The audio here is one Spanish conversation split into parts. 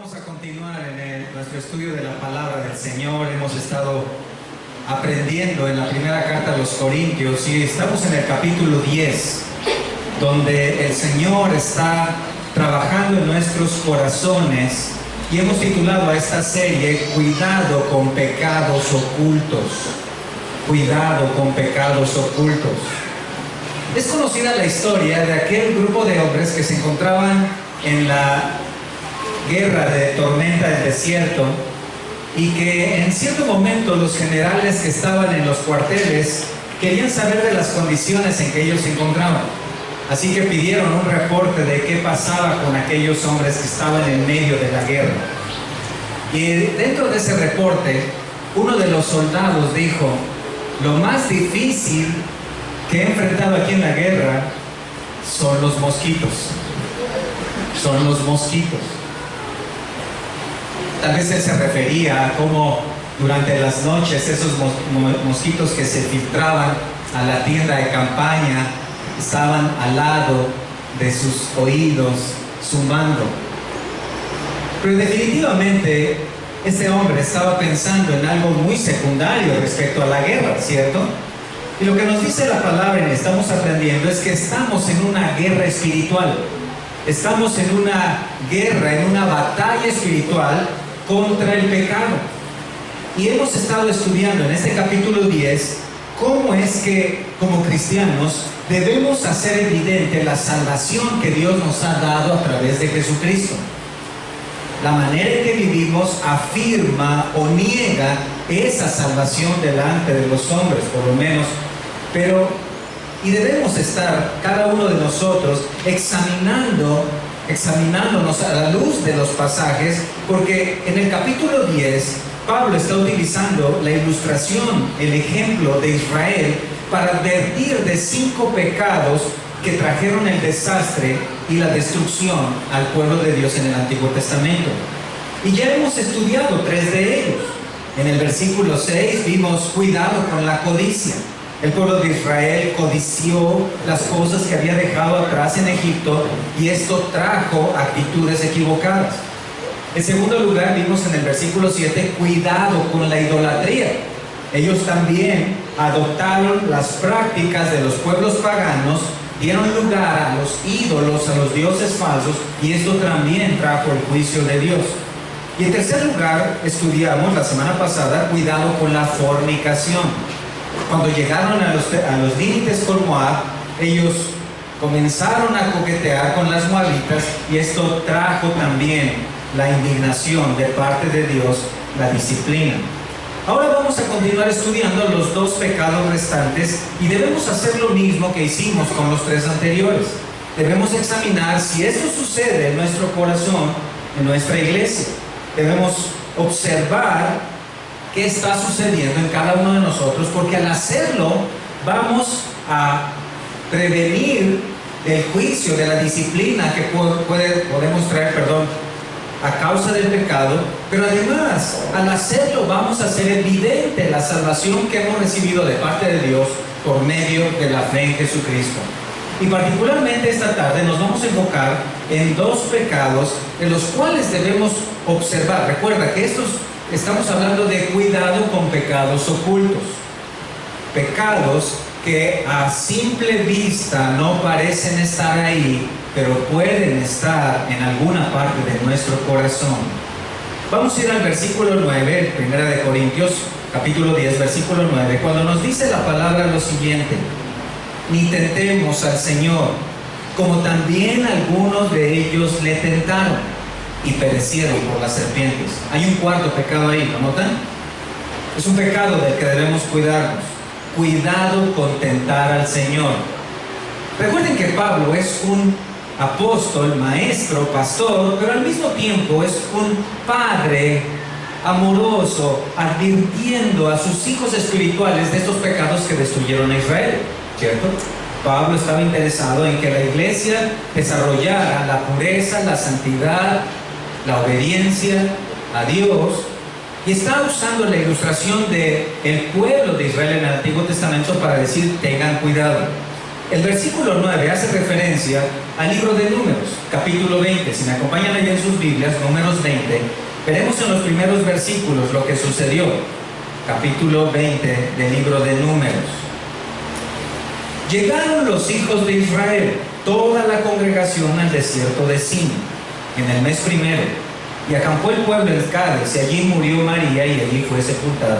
Vamos a continuar en nuestro estudio de la palabra del Señor. Hemos estado aprendiendo en la primera carta a los Corintios y estamos en el capítulo 10, donde el Señor está trabajando en nuestros corazones y hemos titulado a esta serie Cuidado con pecados ocultos. Cuidado con pecados ocultos. Es conocida la historia de aquel grupo de hombres que se encontraban en la guerra de tormenta del desierto y que en cierto momento los generales que estaban en los cuarteles querían saber de las condiciones en que ellos se encontraban. Así que pidieron un reporte de qué pasaba con aquellos hombres que estaban en medio de la guerra. Y dentro de ese reporte, uno de los soldados dijo: lo más difícil que he enfrentado aquí en la guerra son los mosquitos. Son los mosquitos. Tal vez él se refería a cómo durante las noches esos mosquitos que se filtraban a la tienda de campaña estaban al lado de sus oídos zumando. Pero definitivamente este hombre estaba pensando en algo muy secundario respecto a la guerra, ¿cierto? Y lo que nos dice la palabra y estamos aprendiendo es que estamos en una guerra espiritual. Estamos en una guerra, en una batalla espiritual contra el pecado. Y hemos estado estudiando en este capítulo 10 cómo es que como cristianos debemos hacer evidente la salvación que Dios nos ha dado a través de Jesucristo. La manera en que vivimos afirma o niega esa salvación delante de los hombres, por lo menos. Y debemos estar, cada uno de nosotros, examinándonos a la luz de los pasajes, porque en el capítulo 10, Pablo está utilizando la ilustración, el ejemplo de Israel, para advertir de 5 pecados que trajeron el desastre y la destrucción al pueblo de Dios en el Antiguo Testamento. Y ya hemos estudiado 3 de ellos. En el versículo 6 vimos cuidado con la codicia. El pueblo de Israel codició las cosas que había dejado atrás en Egipto y esto trajo actitudes equivocadas. En segundo lugar, vimos en el versículo 7, cuidado con la idolatría. Ellos también adoptaron las prácticas de los pueblos paganos, dieron lugar a los ídolos, a los dioses falsos, y esto también trajo el juicio de Dios. Y en tercer lugar, estudiamos la semana pasada, cuidado con la fornicación. Cuando llegaron a los límites con Moab, ellos comenzaron a coquetear con las moabitas y esto trajo también la indignación de parte de Dios, la disciplina. Ahora vamos a continuar estudiando los 2 pecados restantes y debemos hacer lo mismo que hicimos con los 3 anteriores. Debemos examinar si esto sucede en nuestro corazón, en nuestra iglesia. Debemos observar qué está sucediendo en cada uno de nosotros, porque al hacerlo vamos a prevenir el juicio de la disciplina que podemos traer, a causa del pecado, pero además al hacerlo vamos a hacer evidente la salvación que hemos recibido de parte de Dios por medio de la fe en Jesucristo. Y particularmente esta tarde nos vamos a enfocar en 2 pecados de los cuales debemos observar. Recuerda que estamos hablando de cuidado con pecados ocultos. Pecados que a simple vista no parecen estar ahí, pero pueden estar en alguna parte de nuestro corazón. Vamos a ir al versículo 9, 1 Corintios, capítulo 10, versículo 9, cuando nos dice la palabra lo siguiente: ni tentemos al Señor, como también algunos de ellos le tentaron y perecieron por las serpientes. Hay un cuarto pecado ahí, ¿lo notan? Es un pecado del que debemos cuidarnos. Cuidado con tentar al Señor. Recuerden que Pablo es un apóstol, maestro, pastor, pero al mismo tiempo es un padre amoroso, advirtiendo a sus hijos espirituales de estos pecados que destruyeron a Israel, ¿cierto? Pablo estaba interesado en que la iglesia desarrollara la pureza, la santidad, la obediencia a Dios, y está usando la ilustración del pueblo de Israel en el Antiguo Testamento para decir: tengan cuidado. El versículo 9 hace referencia al libro de Números. capítulo 20. Si me acompañan allá en sus Biblias, Números 20, veremos en los primeros versículos lo que sucedió. Capítulo 20 del libro de Números. Llegaron los hijos de Israel, toda la congregación, al desierto de Sin, en el mes primero, y acampó el pueblo en Cades, y allí murió María, y allí fue sepultada.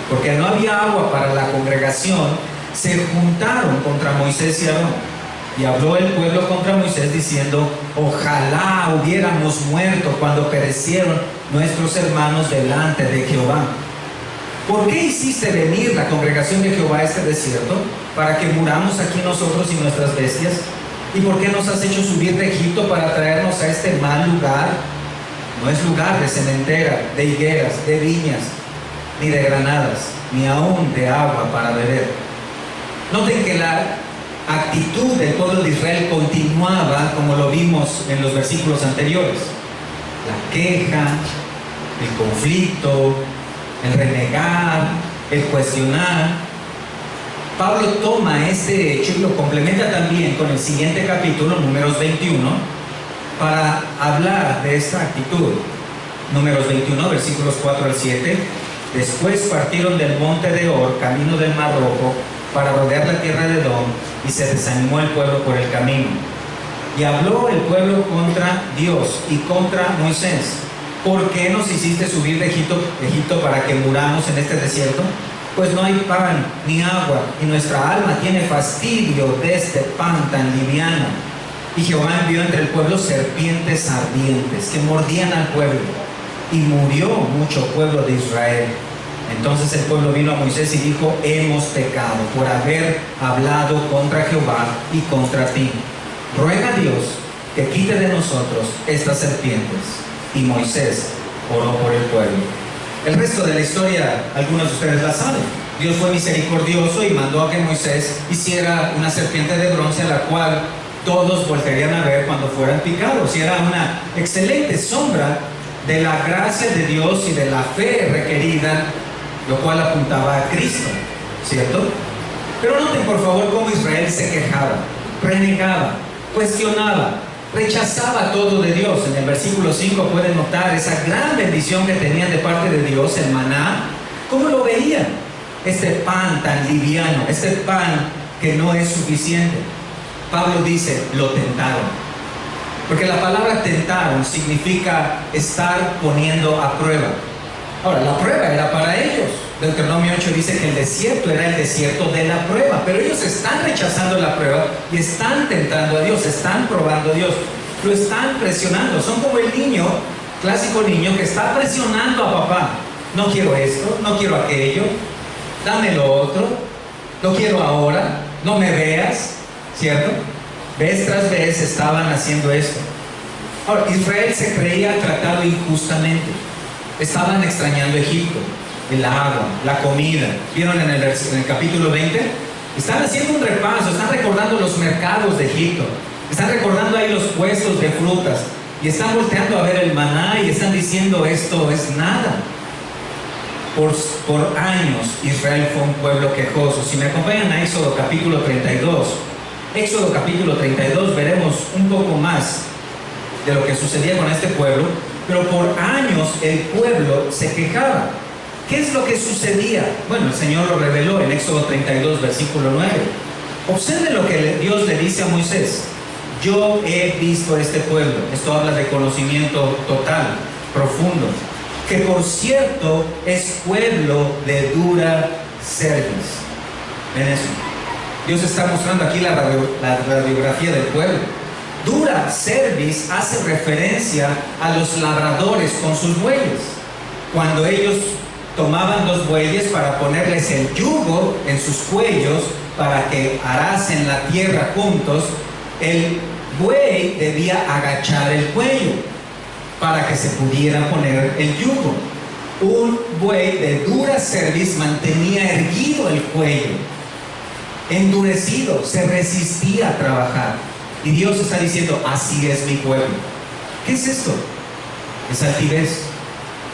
Porque no había agua para la congregación, se juntaron contra Moisés y Aarón. Y habló el pueblo contra Moisés diciendo: ojalá hubiéramos muerto cuando perecieron nuestros hermanos delante de Jehová. ¿Por qué hiciste venir la congregación de Jehová a este desierto? ¿Para que muramos aquí nosotros y nuestras bestias? ¿Y por qué nos has hecho subir de Egipto para traernos a este mal lugar? No es lugar de cementera, de higueras, de viñas, ni de granadas, ni aún de agua para beber. Noten que la actitud del pueblo de Israel continuaba, como lo vimos en los versículos anteriores: la queja, el conflicto, el renegar, el cuestionar. Pablo toma este hecho y lo complementa también con el siguiente capítulo, Números 21, para hablar de esta actitud. Números 21, versículos 4 al 7. Después partieron del monte de Or, camino del Mar Rojo, para rodear la tierra de Edom, y se desanimó el pueblo por el camino. Y habló el pueblo contra Dios y contra Moisés: ¿por qué nos hiciste subir de Egipto para que muramos en este desierto? Pues no hay pan ni agua, y nuestra alma tiene fastidio de este pan tan liviano. Y Jehová envió entre el pueblo serpientes ardientes que mordían al pueblo, y murió mucho pueblo de Israel. Entonces el pueblo vino a Moisés y dijo: hemos pecado por haber hablado contra Jehová y contra ti. Ruega a Dios que quite de nosotros estas serpientes. Y Moisés oró por el pueblo. El resto de la historia, algunos de ustedes la saben. Dios fue misericordioso y mandó a que Moisés hiciera una serpiente de bronce a la cual todos volverían a ver cuando fueran picados. Y era una excelente sombra de la gracia de Dios y de la fe requerida, lo cual apuntaba a Cristo, ¿cierto? Pero noten por favor cómo Israel se quejaba, renegaba, cuestionaba, rechazaba todo de Dios. En el versículo 5 pueden notar esa gran bendición que tenían de parte de Dios, el maná. ¿Cómo lo veían? Este pan tan liviano, este pan que no es suficiente. Pablo dice: lo tentaron. Porque la palabra tentaron significa estar poniendo a prueba. Ahora, la prueba era para ellos. Deuteronomio 8 dice que el desierto era el desierto de la prueba, pero ellos están rechazando la prueba y están tentando a Dios, están probando a Dios, lo están presionando. Son como el niño, clásico niño, que está presionando a papá: no quiero esto, no quiero aquello, dame lo otro, lo quiero ahora, no me veas, ¿cierto? Vez tras vez estaban haciendo esto. Ahora, Israel se creía tratado injustamente. Estaban extrañando Egipto, el agua, la comida. ¿Vieron en el capítulo 20? Están haciendo un repaso, están recordando los mercados de Egipto, están recordando ahí los puestos de frutas, y están volteando a ver el maná y están diciendo: esto es nada. Por años Israel fue un pueblo quejoso. Si me acompañan a Éxodo capítulo 32, Éxodo capítulo 32, veremos un poco más de lo que sucedía con este pueblo. Pero por años el pueblo se quejaba. ¿Qué es lo que sucedía? Bueno, el Señor lo reveló en Éxodo 32, versículo 9. Observen lo que Dios le dice a Moisés: yo he visto a este pueblo. Esto habla de conocimiento total, profundo, que por cierto es pueblo de dura cerviz. ¿Ven eso? Dios está mostrando aquí la radiografía del pueblo. Dura cerviz hace referencia a los labradores con sus bueyes. Cuando ellos tomaban los bueyes para ponerles el yugo en sus cuellos para que arasen la tierra juntos, el buey debía agachar el cuello para que se pudiera poner el yugo. Un buey de dura cerviz mantenía erguido el cuello, endurecido, se resistía a trabajar. Y Dios está diciendo: así es mi pueblo. ¿Qué es esto? Es altivez,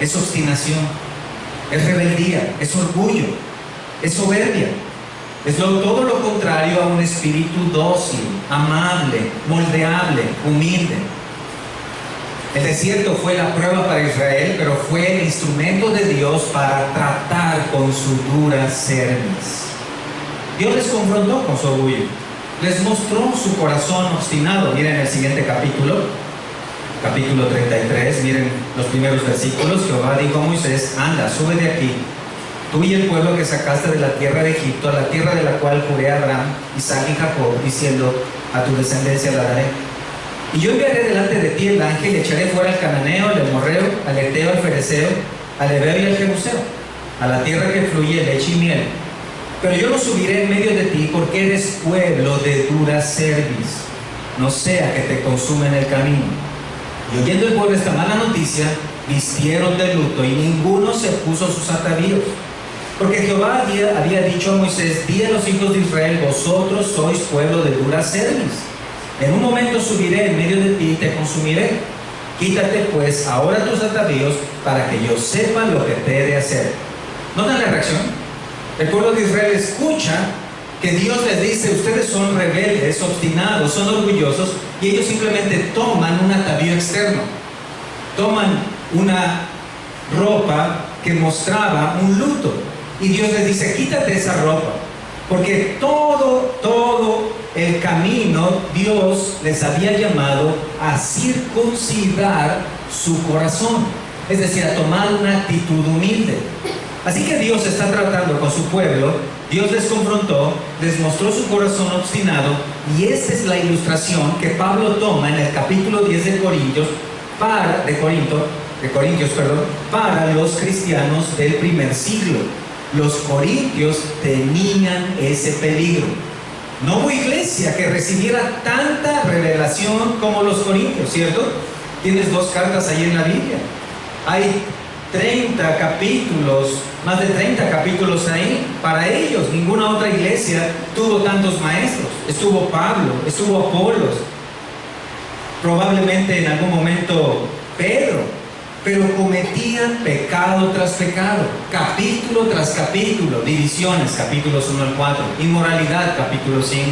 es obstinación, es rebeldía, es orgullo, es soberbia. Todo lo contrario a un espíritu dócil, amable, moldeable, humilde. El desierto fue la prueba para Israel, pero fue el instrumento de Dios para tratar con su dura cerviz. Dios les confrontó con su orgullo, les mostró su corazón obstinado. Miren el siguiente capítulo 33, miren los primeros versículos. Jehová dijo a Moisés: anda, sube de aquí, tú y el pueblo que sacaste de la tierra de Egipto, a la tierra de la cual juré a Abraham, Isaac y Jacob, diciendo: a tu descendencia la daré. Y yo enviaré delante de ti el ángel, y echaré fuera al cananeo, al amorreo, al eteo, al fereceo, al heveo y al jebuseo, a la tierra que fluye leche y miel. Pero yo no subiré en medio de ti, porque eres pueblo de dura cerviz, no sea que te consuma en el camino. Y oyendo el pueblo esta mala noticia, vistieron de luto, y ninguno se puso sus atavíos. Porque Jehová había dicho a Moisés: di a los hijos de Israel: vosotros sois pueblo de dura cerviz. En un momento subiré en medio de ti y te consumiré. Quítate pues ahora tus atavíos, para que yo sepa lo que te he de hacer. ¿Notan la reacción? El pueblo de Israel escucha que Dios les dice: ustedes son rebeldes, obstinados, son orgullosos, y ellos simplemente toman un atavío externo. Toman una ropa que mostraba un luto. Y Dios les dice: quítate esa ropa. Porque todo el camino Dios les había llamado a circuncidar su corazón. Es decir, a tomar una actitud humilde. Así que Dios está tratando con su pueblo. Dios les confrontó, les mostró su corazón obstinado. Y esta es la ilustración que Pablo toma en el capítulo 10 de Corintios para los cristianos del primer siglo. Los corintios tenían ese peligro. No hubo iglesia que recibiera tanta revelación como los corintios, ¿cierto? Tienes 2 cartas ahí en la Biblia. Hay 30 capítulos, más de 30 capítulos ahí. Para ellos, ninguna otra iglesia tuvo tantos maestros. Estuvo Pablo, estuvo Apolos, probablemente en algún momento Pedro. Pero cometían pecado tras pecado, capítulo tras capítulo, divisiones, capítulos 1 al 4, inmoralidad, capítulo 5,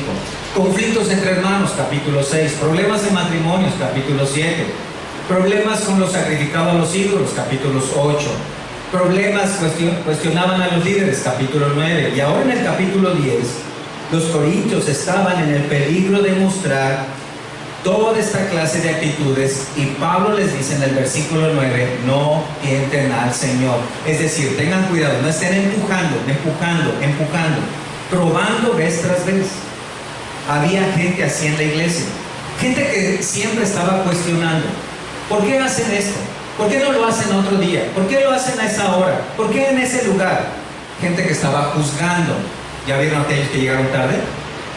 conflictos entre hermanos, capítulo 6, problemas de matrimonios, capítulo 7, problemas con los sacrificados a los ídolos, capítulos 8, problemas cuestionaban a los líderes, capítulo 9, y ahora en el capítulo 10, los corintios estaban en el peligro de mostrar toda esta clase de actitudes, y Pablo les dice en el versículo 9: no tienten al Señor. Es decir, tengan cuidado, no estén empujando, probando vez tras vez. Había gente así en la iglesia, gente que siempre estaba cuestionando: ¿por qué hacen esto? ¿Por qué no lo hacen otro día? ¿Por qué lo hacen a esa hora? ¿Por qué en ese lugar? Gente que estaba juzgando. ¿Ya vieron aquellos que llegaron tarde?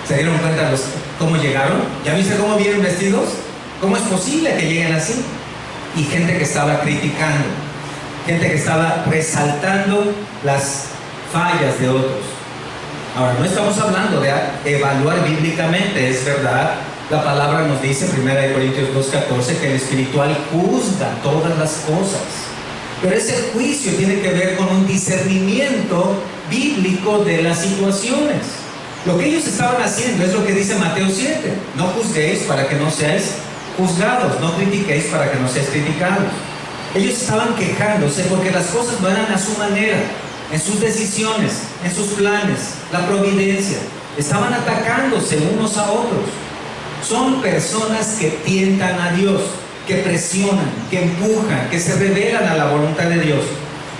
¿Se dieron cuenta cómo llegaron? ¿Ya viste cómo vienen vestidos? ¿Cómo es posible que lleguen así? Y gente que estaba criticando, gente que estaba resaltando las fallas de otros. Ahora, no estamos hablando de evaluar bíblicamente, es verdad. La palabra nos dice, 1 Corintios 2:14, que el espiritual juzga todas las cosas. Pero ese juicio tiene que ver con un discernimiento bíblico de las situaciones. Lo que ellos estaban haciendo es lo que dice Mateo 7: no juzguéis para que no seáis juzgados, no critiquéis para que no seáis criticados. Ellos estaban quejándose porque las cosas no eran a su manera, en sus decisiones, en sus planes, la providencia. Estaban atacándose unos a otros. Son personas que tientan a Dios, que presionan, que empujan, que se rebelan a la voluntad de Dios.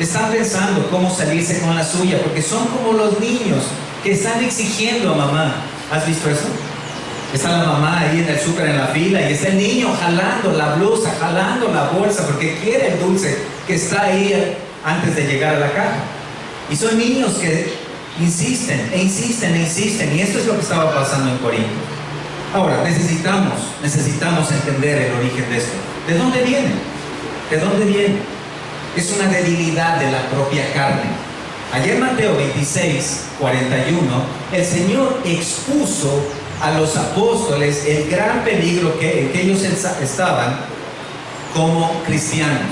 Están pensando cómo salirse con la suya, porque son como los niños que están exigiendo a mamá. ¿Has visto eso? Está la mamá ahí en el súper en la fila, y está el niño jalando la blusa, jalando la bolsa, porque quiere el dulce que está ahí antes de llegar a la caja. Y son niños que insisten, y esto es lo que estaba pasando en Corinto. Ahora, necesitamos entender el origen de esto. ¿De dónde viene? ¿De dónde viene? Es una debilidad de la propia carne. Ayer en Mateo 26:41, el Señor expuso a los apóstoles el gran peligro que ellos estaban como cristianos.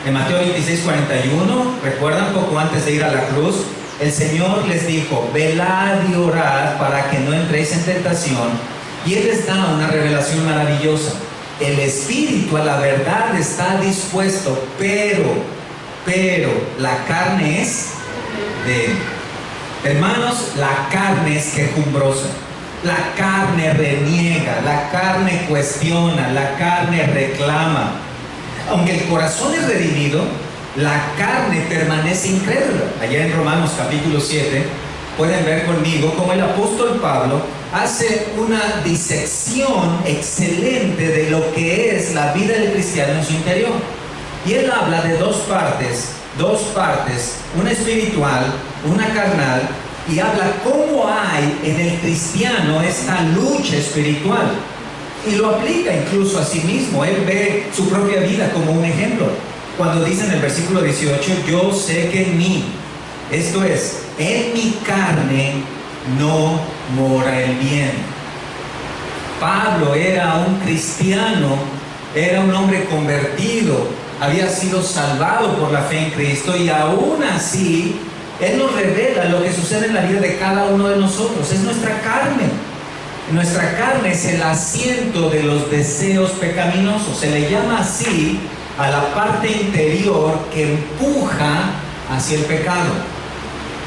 En Mateo 26:41, recuerdan, poco antes de ir a la cruz, el Señor les dijo: velad y orad para que no entréis en tentación. Y Él les da una revelación maravillosa. El espíritu a la verdad está dispuesto, pero la carne es débil. Hermanos, la carne es quejumbrosa. La carne reniega, la carne cuestiona, la carne reclama. Aunque el corazón es redimido, la carne permanece incrédula. Allá en Romanos capítulo 7, pueden ver conmigo cómo el apóstol Pablo hace una disección excelente de lo que es la vida del cristiano en su interior. Y él habla de dos partes, una espiritual, una carnal, y habla cómo hay en el cristiano esta lucha espiritual. Y lo aplica incluso a sí mismo. Él ve su propia vida como un ejemplo. Cuando dice en el versículo 18: yo sé que en mí, esto es, en mi carne no mora el bien. Pablo era un cristiano, era un hombre convertido, había sido salvado por la fe en Cristo, y aún así Él nos revela lo que sucede en la vida de cada uno de nosotros. Es nuestra carne. Nuestra carne es el asiento de los deseos pecaminosos. Se le llama así a la parte interior que empuja hacia el pecado.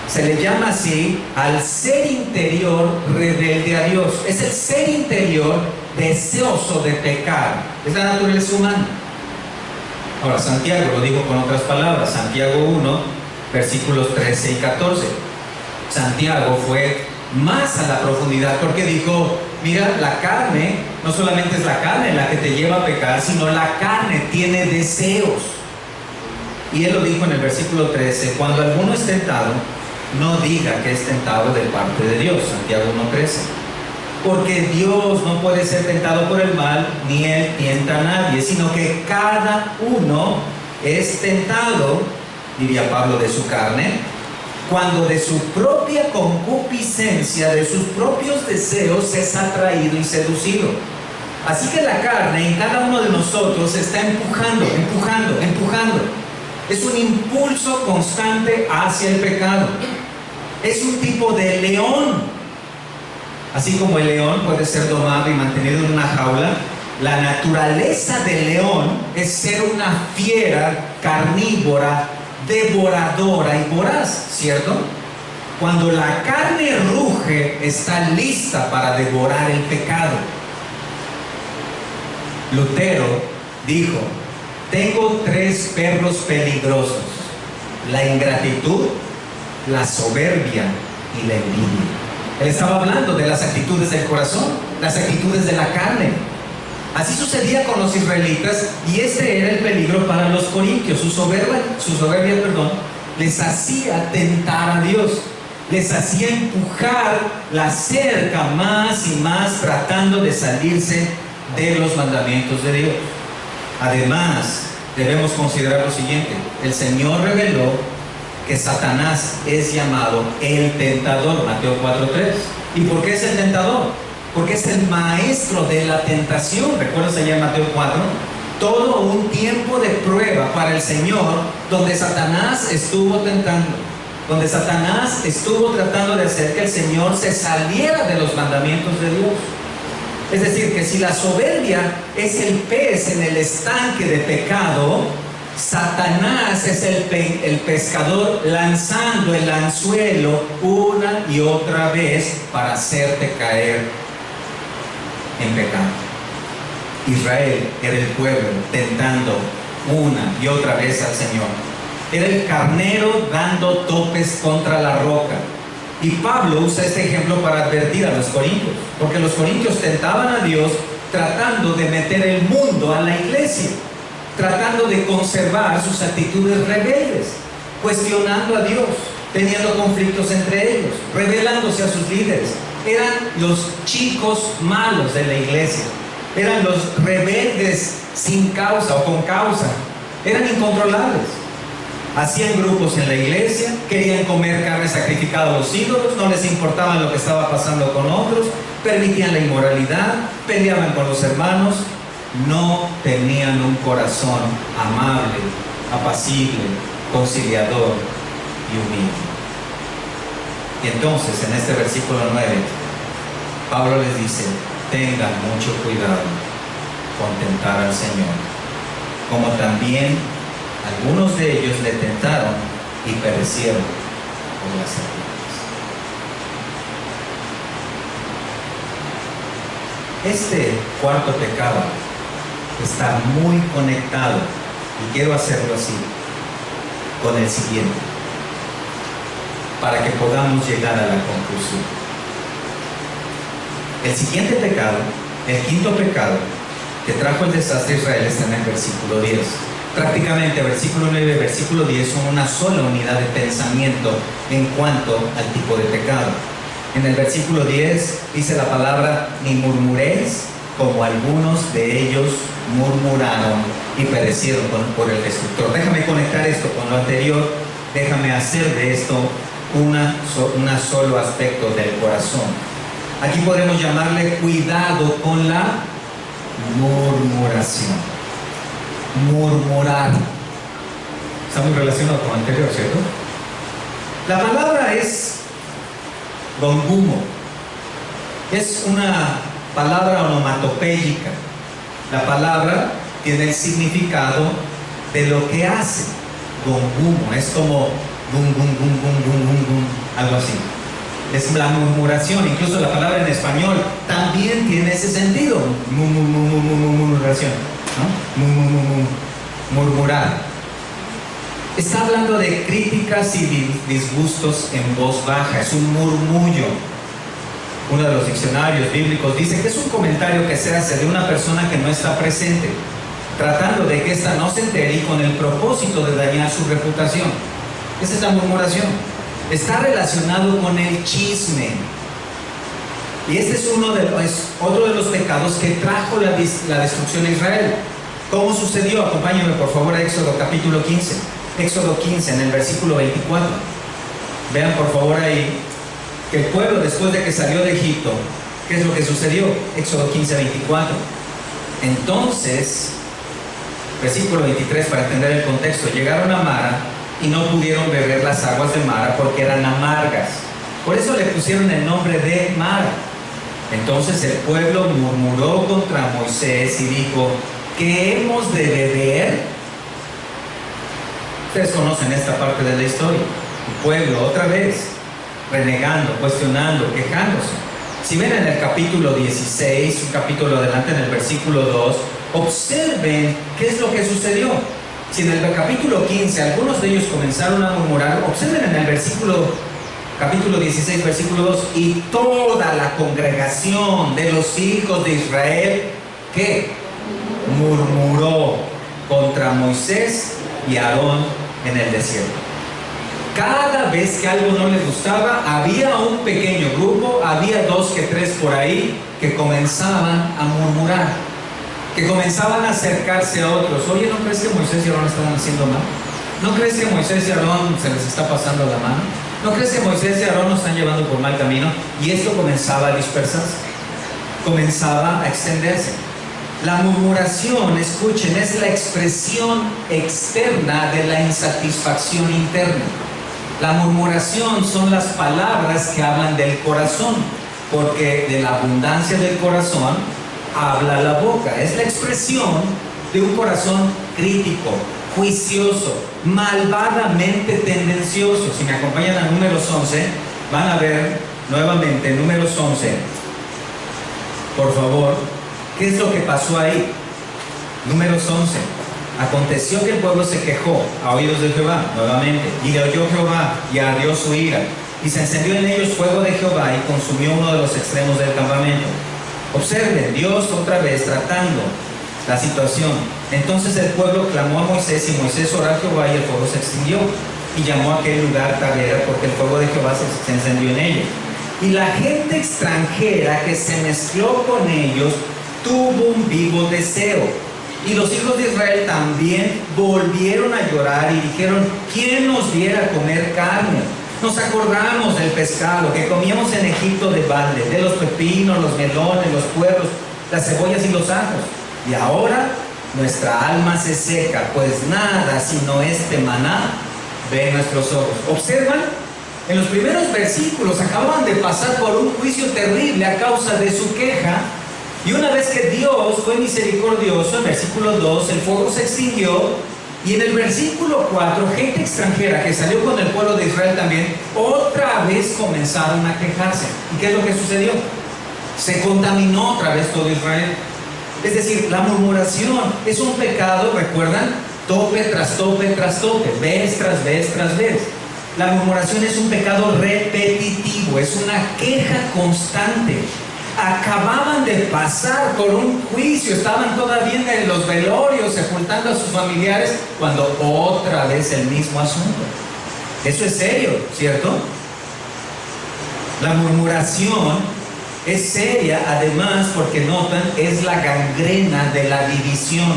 Se le llama así al ser interior rebelde a Dios. Es el ser interior deseoso de pecar. Es la naturaleza humana. Ahora, Santiago lo dijo con otras palabras. Santiago 1, versículos 13 y 14. Santiago fue más a la profundidad, porque dijo: mira, la carne no solamente es la carne la que te lleva a pecar, sino la carne tiene deseos. Y él lo dijo en el versículo 13: cuando alguno es tentado, no diga que es tentado de parte de Dios. Santiago 1:13. Porque Dios no puede ser tentado por el mal, ni Él tienta a nadie, sino que cada uno es tentado, diría Pablo, de su carne, cuando de su propia concupiscencia, de sus propios deseos, es atraído y seducido. Así que la carne en cada uno de nosotros está empujando. Es un impulso constante hacia el pecado. Es un tipo de león. Así como el león puede ser domado y mantenido en una jaula, la naturaleza del león es ser una fiera carnívora, devoradora y voraz, ¿cierto? Cuando la carne ruge, está lista para devorar el pecado. Lutero dijo: tengo 3 perros peligrosos: la ingratitud, la soberbia y la envidia. Él estaba hablando de las actitudes del corazón, las actitudes de la carne. Así sucedía con los israelitas, y este era el peligro para los corintios. Su soberbia, les hacía tentar a Dios, les hacía empujar la cerca más y más, tratando de salirse de los mandamientos de Dios. Además, debemos considerar lo siguiente: el Señor reveló que Satanás es llamado el tentador, Mateo 4:3. ¿Y por qué es el tentador? Porque es el maestro de la tentación. ¿Recuerdas allá en Mateo 4? Todo un tiempo de prueba para el Señor, donde Satanás estuvo tentando, donde Satanás estuvo tratando de hacer que el Señor se saliera de los mandamientos de Dios. Es decir, que si la soberbia es el pez en el estanque de pecado, Satanás es el pescador lanzando el anzuelo una y otra vez para hacerte caer en pecado. Israel era el pueblo tentando una y otra vez al Señor. Era el carnero dando topes contra la roca. Y Pablo usa este ejemplo para advertir a los corintios, porque los corintios tentaban a Dios tratando de meter el mundo a la iglesia, tratando de conservar sus actitudes rebeldes, cuestionando a Dios, teniendo conflictos entre ellos, rebelándose a sus líderes. Eran los chicos malos de la iglesia, eran los rebeldes sin causa o con causa, eran incontrolables. Hacían grupos en la iglesia, querían comer carne sacrificada a los ídolos, no les importaba lo que estaba pasando con otros, permitían la inmoralidad, peleaban con los hermanos, no tenían un corazón amable, apacible, conciliador y humilde. Y entonces en este versículo 9, Pablo les dice, tengan mucho cuidado con tentar al Señor, como también algunos de ellos le tentaron y perecieron por las serpientes. Este cuarto pecado está muy conectado, y quiero hacerlo así, con el siguiente, para que podamos llegar a la conclusión. El siguiente pecado, el quinto pecado, que trajo el desastre a Israel, está en el versículo 10. Prácticamente versículo 9 y versículo 10 son una sola unidad de pensamiento en cuanto al tipo de pecado. En el versículo 10 dice la palabra, ni murmuréis como algunos de ellos murmuraron y perecieron por el destructor. Déjame conectar esto con lo anterior, déjame hacer de esto un solo aspecto del corazón. Aquí podemos llamarle cuidado con la murmuración. Murmurar. Está muy relacionado con lo anterior, ¿cierto? La palabra es gongumo. Es una palabra onomatopéyica. La palabra tiene el significado de lo que hace. Gongumo. Es como gum, gum, gum, gum, gum, gum, gum, algo así. Es la murmuración. Incluso la palabra en español también tiene ese sentido. Murmuración, ¿no? Murmurar. Está hablando de críticas y disgustos en voz baja. Es un murmullo. Uno de los diccionarios bíblicos dice que es un comentario que se hace de una persona que no está presente, tratando de que ésta no se entere y con el propósito de dañar su reputación. Esa es la murmuración. Está relacionado con el chisme. Y este es otro de los pecados que trajo la destrucción a Israel. ¿Cómo sucedió? Acompáñenme por favor a Éxodo capítulo 15. Éxodo 15 en el versículo 24. Vean por favor ahí que el pueblo, después de que salió de Egipto, ¿qué es lo que sucedió? Éxodo 15, 24. Entonces, versículo 23, para entender el contexto, llegaron a Mara y no pudieron beber las aguas de Mara porque eran amargas. Por eso le pusieron el nombre de Mara. Entonces el pueblo murmuró contra Moisés y dijo, ¿qué hemos de beber? Ustedes conocen esta parte de la historia. El pueblo otra vez renegando, cuestionando, quejándose. Si ven en el capítulo 16, un capítulo adelante en el versículo 2, observen qué es lo que sucedió. Si en el capítulo 15 algunos de ellos comenzaron a murmurar, observen en el capítulo 16, versículo 2, y toda la congregación de los hijos de Israel, ¿qué? Murmuró contra Moisés y Aarón en el desierto. Cada vez que algo no les gustaba, había un pequeño grupo, había 2 que 3 por ahí, que comenzaban a murmurar, que comenzaban a acercarse a otros. Oye, ¿no crees que Moisés y Aarón estaban haciendo mal? ¿No crees que Moisés y Aarón se les está pasando la mano? ¿No crees que Moisés y Aarón nos están llevando por mal camino? Y esto comenzaba a dispersarse, comenzaba a extenderse. La murmuración, escuchen, es la expresión externa de la insatisfacción interna. La murmuración son las palabras que hablan del corazón, porque de la abundancia del corazón habla la boca. Es la expresión de un corazón crítico, juicioso, malvadamente tendencioso. Si me acompañan a Números 11, van a ver nuevamente Números 11. Por favor, ¿qué es lo que pasó ahí? Números 11. Aconteció que el pueblo se quejó a oídos de Jehová nuevamente, y le oyó Jehová y ardió su ira, y se encendió en ellos fuego de Jehová y consumió uno de los extremos del campamento. Observen, Dios otra vez tratando la situación. Entonces el pueblo clamó a Moisés, y Moisés oró a Jehová, y el fuego se extinguió, y llamó a aquel lugar Tabera, porque el fuego de Jehová se encendió en ellos. Y la gente extranjera que se mezcló con ellos tuvo un vivo deseo. Y los hijos de Israel también volvieron a llorar y dijeron, ¿quién nos diera a comer carne? Nos acordamos del pescado que comíamos en Egipto de balde, de los pepinos, los melones, los puerros, las cebollas y los ajos. Y ahora nuestra alma se seca, pues nada sino este maná ve nuestros ojos. ¿Observan? En los primeros versículos acababan de pasar por un juicio terrible a causa de su queja. Y una vez que Dios fue misericordioso, en versículo 2, el fuego se extinguió. Y en el versículo 4, gente extranjera que salió con el pueblo de Israel también, otra vez comenzaron a quejarse. ¿Y qué es lo que sucedió? Se contaminó otra vez todo Israel. Es decir, la murmuración es un pecado, ¿recuerdan? Tope tras tope tras tope, vez tras vez tras vez. La murmuración es un pecado repetitivo, es una queja constante. Acababan de pasar por un juicio, estaban todavía en los velorios sepultando a sus familiares, cuando otra vez el mismo asunto. Eso es serio, ¿cierto? La murmuración es seria, además, porque notan, es la gangrena de la división.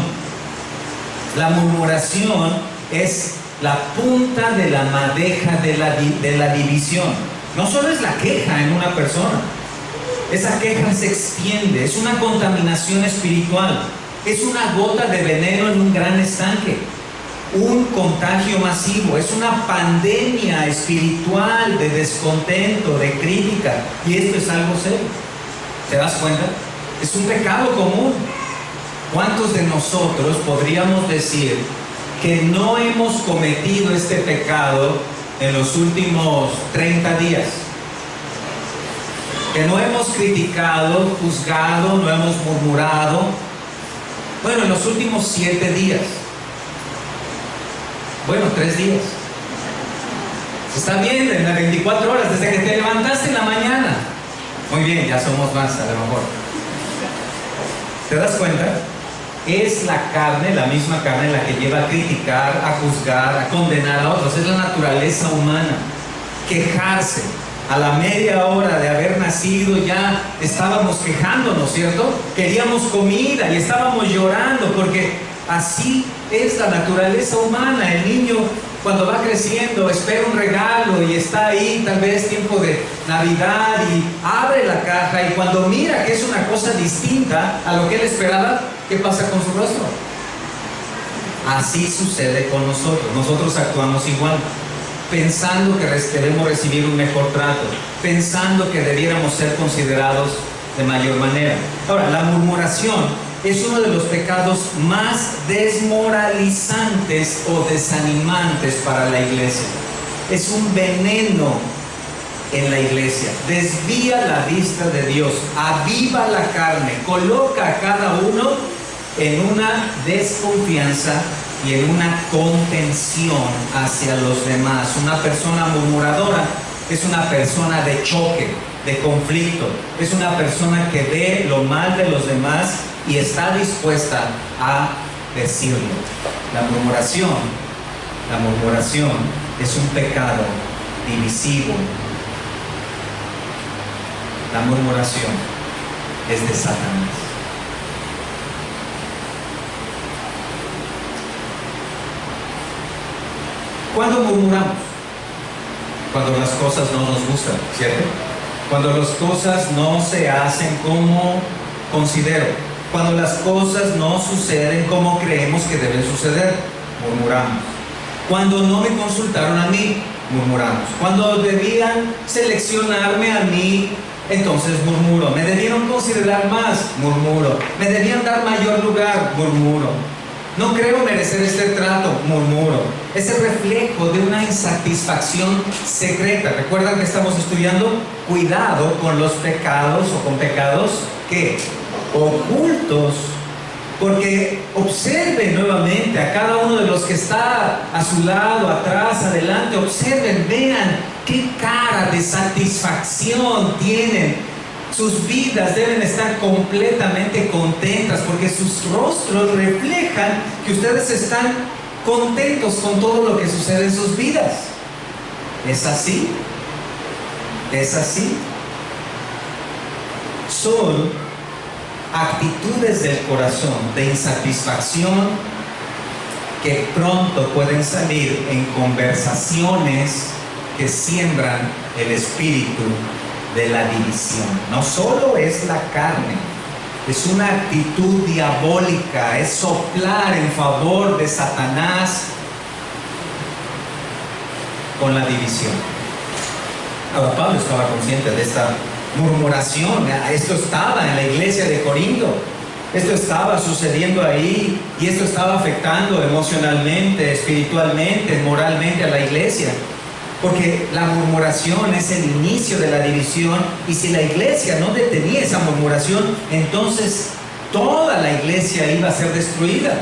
La murmuración es la punta de la madeja de la división. No solo es la queja en una persona, esa queja se extiende, es una contaminación espiritual, es una gota de veneno en un gran estanque, un contagio masivo, es una pandemia espiritual de descontento, de crítica, y esto es algo serio. ¿Te das cuenta? Es un pecado común. ¿Cuántos de nosotros podríamos decir que no hemos cometido este pecado en los últimos 30 días? Que no hemos criticado, juzgado, no hemos murmurado. Bueno, en los últimos 7 días. Bueno, 3 días. Se está viendo en las 24 horas, desde que te levantaste en la mañana. Muy bien, ya somos más a lo mejor. ¿Te das cuenta? Es la carne, la misma carne, la que lleva a criticar, a juzgar, a condenar a otros. Es la naturaleza humana. Quejarse. A la media hora de haber nacido ya estábamos quejándonos, ¿cierto? Queríamos comida y estábamos llorando porque así es la naturaleza humana. El niño, cuando va creciendo, espera un regalo y está ahí, tal vez tiempo de Navidad, y abre la caja, y cuando mira que es una cosa distinta a lo que él esperaba, ¿qué pasa con su rostro? Así sucede con nosotros. Nosotros actuamos igual, pensando que debemos recibir un mejor trato, pensando que debiéramos ser considerados de mayor manera. Ahora, la murmuración es uno de los pecados más desmoralizantes o desanimantes para la iglesia. Es un veneno en la iglesia. Desvía la vista de Dios, aviva la carne, coloca a cada uno en una desconfianza y en una contención hacia los demás. Una persona murmuradora es una persona de choque, de conflicto, es una persona que ve lo mal de los demás y está dispuesta a decirlo. La murmuración es un pecado divisivo. La murmuración es de Satanás. ¿Cuándo murmuramos? Cuando las cosas no nos gustan, ¿cierto? Cuando las cosas no se hacen como considero. Cuando las cosas no suceden como creemos que deben suceder, murmuramos. Cuando no me consultaron a mí, murmuramos. Cuando debían seleccionarme a mí, entonces murmuro. Me debieron considerar más, murmuro. Me debían dar mayor lugar, murmuro. No creo merecer este trato, murmuro. Es el reflejo de una insatisfacción secreta. ¿Recuerdan que estamos estudiando? Cuidado con los pecados o con pecados que ocultos, porque observen nuevamente a cada uno de los que está a su lado, atrás, adelante. Observen, vean qué cara de satisfacción tienen. Sus vidas deben estar completamente contentas, porque sus rostros reflejan que ustedes están contentos con todo lo que sucede en sus vidas. ¿Es así? ¿Es así? Son actitudes del corazón de insatisfacción que pronto pueden salir en conversaciones que siembran el espíritu de la división. No solo es la carne, es una actitud diabólica, es soplar en favor de Satanás con la división. Ahora Pablo estaba consciente de esta murmuración. Esto estaba en la iglesia de Corinto. Esto estaba sucediendo ahí y esto estaba afectando emocionalmente, espiritualmente, moralmente a la iglesia. Porque la murmuración es el inicio de la división, y si la iglesia no detenía esa murmuración, entonces toda la iglesia iba a ser destruida.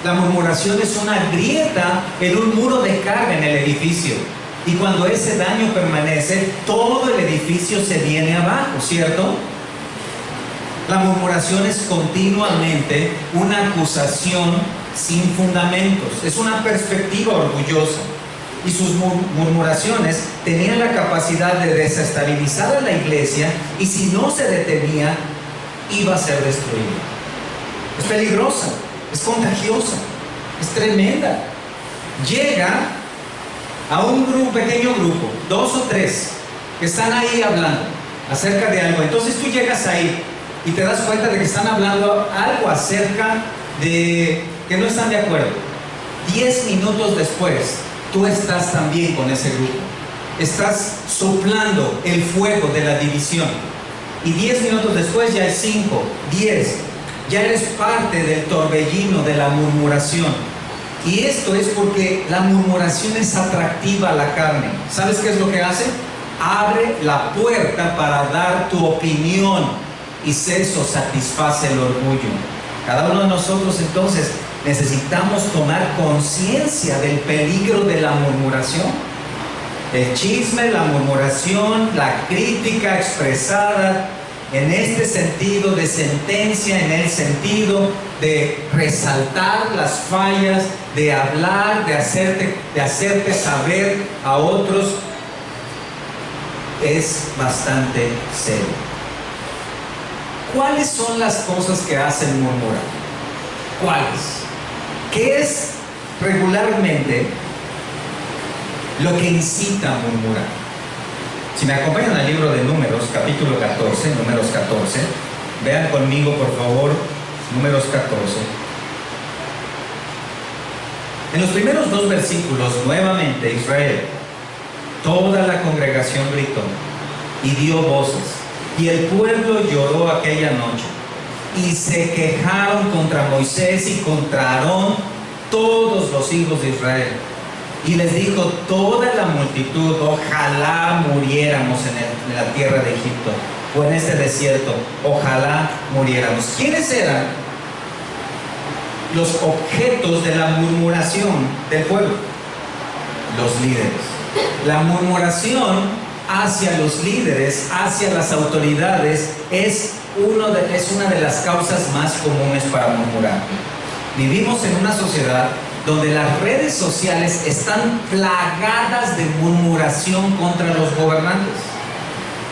La murmuración es una grieta en un muro de carga en el edificio, y cuando ese daño permanece, todo el edificio se viene abajo, ¿cierto? La murmuración es continuamente una acusación sin fundamentos, es una perspectiva orgullosa. Y sus murmuraciones tenían la capacidad de desestabilizar a la iglesia, y si no se detenía, iba a ser destruida. Es peligrosa, es contagiosa, es tremenda. Llega a un pequeño grupo, 2 o 3, que están ahí hablando acerca de algo. Entonces tú llegas ahí y te das cuenta de que están hablando algo acerca de que no están de acuerdo. 10 minutos después, tú estás también con ese grupo. Estás soplando el fuego de la división. Y 10 minutos después ya hay 5, 10. Ya eres parte del torbellino de la murmuración. Y esto es porque la murmuración es atractiva a la carne. ¿Sabes qué es lo que hace? Abre la puerta para dar tu opinión, y eso satisface el orgullo. Cada uno de nosotros entonces necesitamos tomar conciencia del peligro de la murmuración. El chisme, la murmuración, la crítica expresada en este sentido de sentencia, en el sentido de resaltar las fallas, de hablar, de hacerte saber a otros, es bastante serio. ¿Cuáles son las cosas que hacen murmurar? ¿Cuáles? ¿Qué es regularmente lo que incita a murmurar? Si me acompañan al libro de Números, capítulo 14, Números 14, vean conmigo por favor, Números 14. En los primeros 2 versículos, nuevamente Israel, toda la congregación gritó y dio voces, y el pueblo lloró aquella noche, y se quejaron contra Moisés y contra Aarón todos los hijos de Israel. Y les dijo toda la multitud: ojalá muriéramos en la tierra de Egipto, o en este desierto, ojalá muriéramos. ¿Quiénes eran los objetos de la murmuración del pueblo? Los líderes. La murmuración hacia los líderes, hacia las autoridades, es una de las causas más comunes para murmurar. Vivimos en una sociedad donde las redes sociales están plagadas de murmuración contra los gobernantes,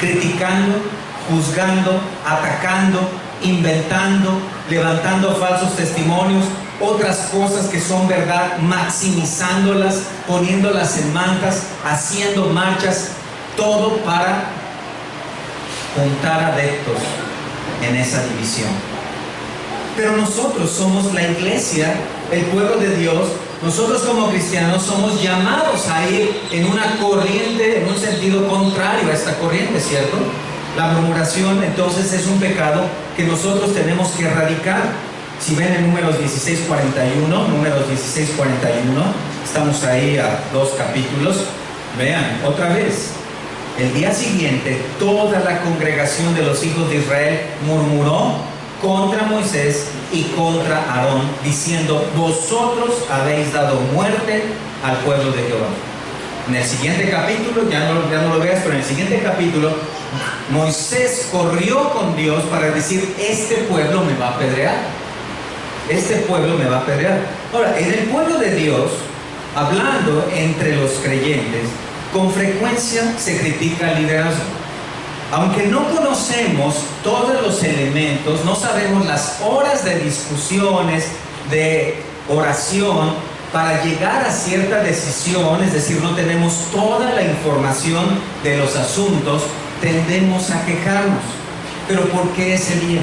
criticando, juzgando, atacando, inventando, levantando falsos testimonios, otras cosas que son verdad, maximizándolas, poniéndolas en mantas, haciendo marchas, todo para juntar adeptos en esa división. Pero nosotros somos la iglesia, el pueblo de Dios. Nosotros como cristianos somos llamados a ir en una corriente, en un sentido contrario a esta corriente, ¿cierto? La murmuración entonces es un pecado que nosotros tenemos que erradicar. Si ven en Números 16:41, estamos ahí a 2 capítulos, vean otra vez. El día siguiente, toda la congregación de los hijos de Israel murmuró contra Moisés y contra Aarón, diciendo: vosotros habéis dado muerte al pueblo de Jehová. En el siguiente capítulo, ya no lo veas, pero en el siguiente capítulo, Moisés corrió con Dios para decir: este pueblo me va a apedrear. Este pueblo me va a apedrear. Ahora, en el pueblo de Dios, hablando entre los creyentes, con frecuencia se critica el liderazgo. Aunque no conocemos todos los elementos, no sabemos las horas de discusiones, de oración, para llegar a cierta decisión, es decir, no tenemos toda la información de los asuntos, tendemos a quejarnos. ¿Pero por qué ese día?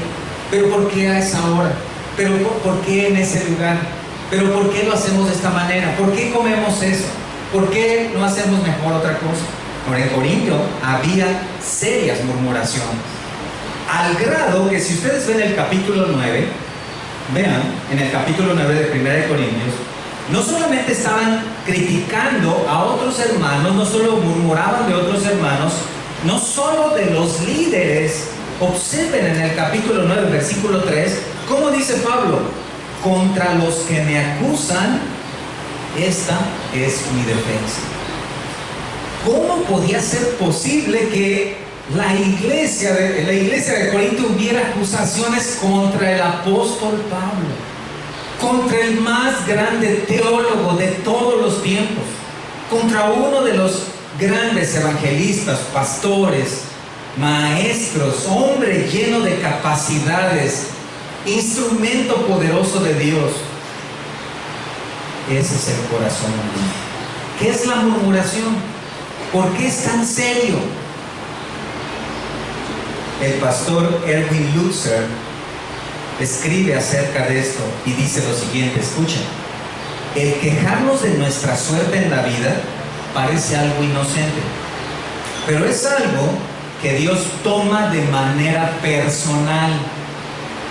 ¿Pero por qué a esa hora? ¿Pero por qué en ese lugar? ¿Pero por qué lo hacemos de esta manera? ¿Por qué comemos eso? ¿Por qué no hacemos mejor otra cosa? Ahora, en Corinto había serias murmuraciones, al grado que si ustedes ven el capítulo 9, vean, en el capítulo 9 de 1 de Corintios, no solamente estaban criticando a otros hermanos, no solo murmuraban de otros hermanos, no solo de los líderes. Observen en el capítulo 9, versículo 3, ¿cómo dice Pablo? Contra los que me acusan, esta es mi defensa. ¿Cómo podía ser posible que la iglesia de Corinto hubiera acusaciones contra el apóstol Pablo, contra el más grande teólogo de todos los tiempos, contra uno de los grandes evangelistas, pastores, maestros, hombre lleno de capacidades, instrumento poderoso de Dios? Ese es el corazón humano. ¿Qué es la murmuración? ¿Por qué es tan serio? El pastor Erwin Lutzer escribe acerca de esto y dice lo siguiente, escuchen: el quejarnos de nuestra suerte en la vida parece algo inocente, pero es algo que Dios toma de manera personal.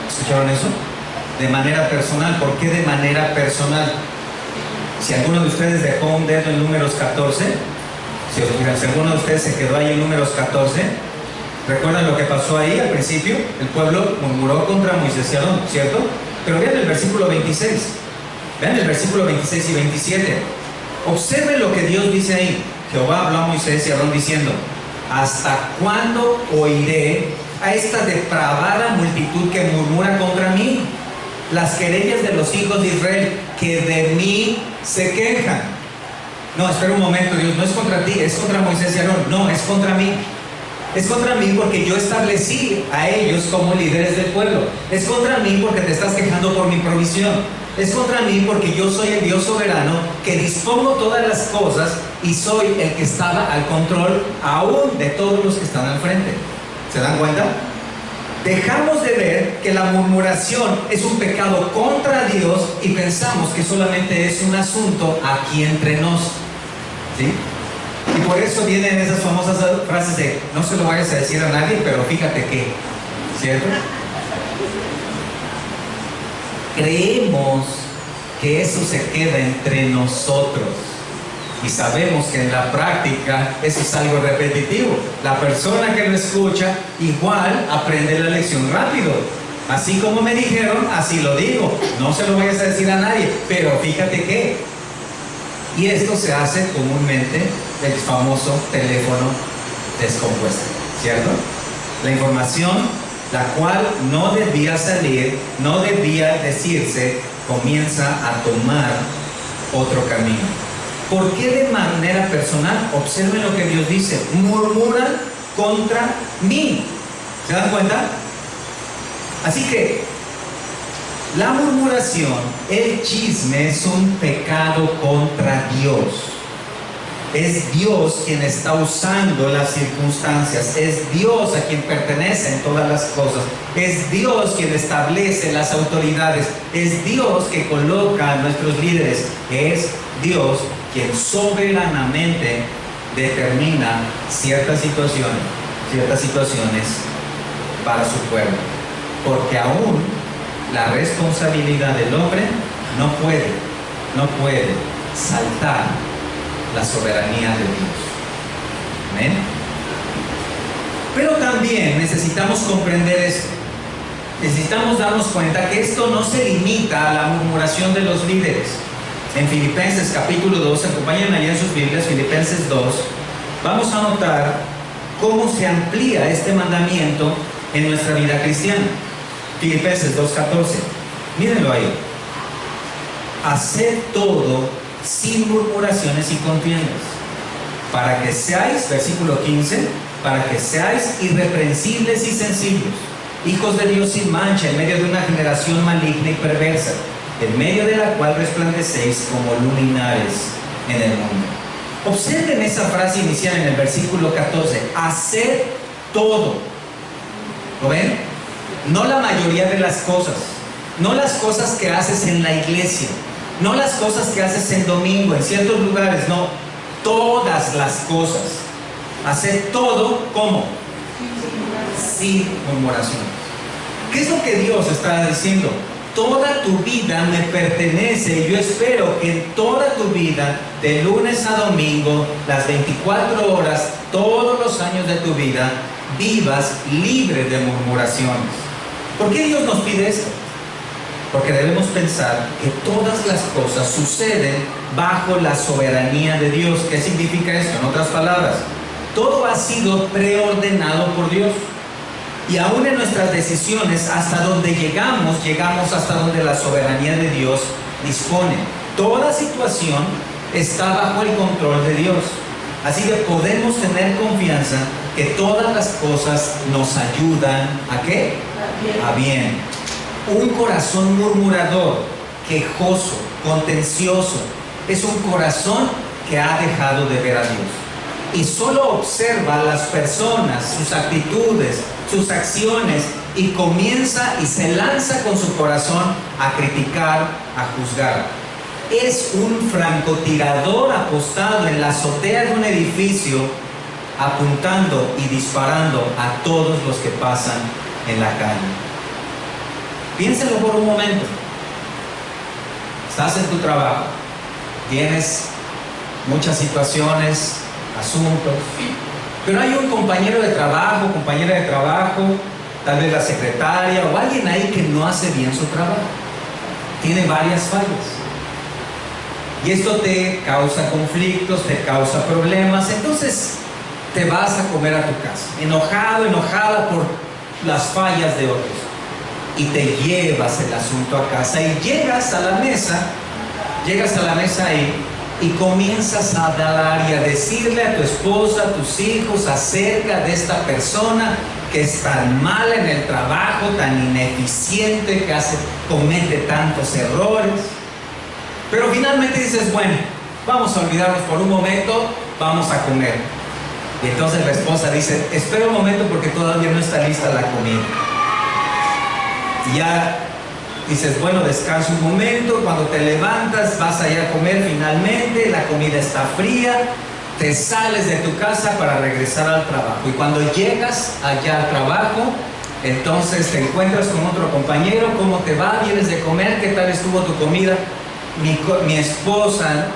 ¿Escucharon eso? De manera personal. ¿Por qué de manera personal? Si alguno de ustedes dejó un dedo en Números 14, si alguno de ustedes se quedó ahí en Números 14, ¿recuerdan lo que pasó ahí al principio? El pueblo murmuró contra Moisés y Aarón, ¿cierto? Pero vean el versículo 26. Vean el versículo 26 y 27. Observen lo que Dios dice ahí. Jehová habló a Moisés y a Aarón diciendo: ¿hasta cuándo oiré a esta depravada multitud que murmura contra mí? Las querellas de los hijos de Israel, que de mí se quejan. No, espera un momento, Dios, no es contra ti, es contra Moisés y Aarón. No, es contra mí. Es contra mí porque yo establecí a ellos como líderes del pueblo. Es contra mí porque te estás quejando por mi provisión. Es contra mí porque yo soy el Dios soberano que dispongo todas las cosas y soy el que estaba al control aún de todos los que están al frente. ¿Se dan cuenta? Dejamos de ver que la murmuración es un pecado contra Dios y pensamos que solamente es un asunto aquí entre nos. ¿Sí? Y por eso vienen esas famosas frases de: no se lo vayas a decir a nadie, pero fíjate que, ¿cierto? Creemos que eso se queda entre nosotros y sabemos que en la práctica eso es algo repetitivo. La persona que lo escucha igual aprende la lección rápido. Así como me dijeron, así lo digo. No se lo vayas a decir a nadie, pero fíjate que. Y esto se hace comúnmente el famoso teléfono descompuesto, ¿cierto? La información, la cual no debía salir, no debía decirse, comienza a tomar otro camino. ¿Por qué de manera personal? Observen lo que Dios dice: murmuran contra mí. ¿Se dan cuenta? Así que la murmuración, el chisme, es un pecado contra Dios. Es Dios quien está usando las circunstancias. Es Dios a quien pertenecen todas las cosas. Es Dios quien establece las autoridades. Es Dios que coloca a nuestros líderes. Es Dios quien soberanamente determina ciertas situaciones para su pueblo. Porque aún la responsabilidad del hombre no puede saltar la soberanía de Dios. ¿Amén? Pero también necesitamos comprender esto. Necesitamos darnos cuenta que esto no se limita a la murmuración de los líderes. En Filipenses capítulo 2, acompáñenme allá en sus Biblias, Filipenses 2, vamos a notar cómo se amplía este mandamiento en nuestra vida cristiana. Filipenses 2:14, mírenlo ahí. Haced todo sin murmuraciones y contiendas, para que seáis, versículo 15, para que seáis irreprensibles y sencillos, hijos de Dios sin mancha, en medio de una generación maligna y perversa, en medio de la cual resplandecéis como luminares en el mundo. Observen esa frase inicial en el versículo 14, haced todo. ¿Lo ven? No la mayoría de las cosas, no las cosas que haces en la iglesia, no las cosas que haces en domingo, en ciertos lugares, no, todas las cosas. haced todo, ¿cómo? Sin murmuración. ¿Qué es lo que Dios está diciendo? Toda tu vida me pertenece. Yo espero que en toda tu vida, de lunes a domingo, las 24 horas, todos los años de tu vida, vivas libre de murmuraciones. ¿Por qué Dios nos pide esto? Porque debemos pensar que todas las cosas suceden bajo la soberanía de Dios. ¿Qué significa esto? En otras palabras, todo ha sido preordenado por Dios. Y aún en nuestras decisiones, hasta donde llegamos hasta donde la soberanía de Dios dispone. Toda situación está bajo el control de Dios. Así que podemos tener confianza que todas las cosas nos ayudan ¿a qué? A bien. Un corazón murmurador, quejoso, contencioso, es un corazón que ha dejado de ver a Dios. Y solo observa a las personas, sus actitudes, sus acciones, y comienza y se lanza con su corazón a criticar, a juzgar. Es un francotirador apostado en la azotea de un edificio, apuntando y disparando a todos los que pasan en la calle. Piénselo por un momento. Estás en tu trabajo, tienes muchas situaciones, asuntos, pero hay un compañero de trabajo, compañera de trabajo, tal vez la secretaria o alguien ahí que no hace bien su trabajo, tiene varias fallas, y esto te causa conflictos, te causa problemas. Entonces te vas a comer a tu casa, enojado, enojada por las fallas de otros, y te llevas el asunto a casa, y llegas a la mesa ahí, y comienzas a hablar y a decirle a tu esposa, a tus hijos, acerca de esta persona que es tan mala en el trabajo, tan ineficiente, que comete tantos errores. Pero finalmente dices, bueno, vamos a olvidarnos por un momento, vamos a comer. Y entonces la esposa dice, espera un momento porque todavía no está lista la comida. Y ya dices, bueno, descansa un momento, cuando te levantas vas a ir a comer finalmente, la comida está fría, te sales de tu casa para regresar al trabajo. Y cuando llegas allá al trabajo, entonces te encuentras con otro compañero, ¿cómo te va? ¿Vienes de comer? ¿Qué tal estuvo tu comida? Mi esposa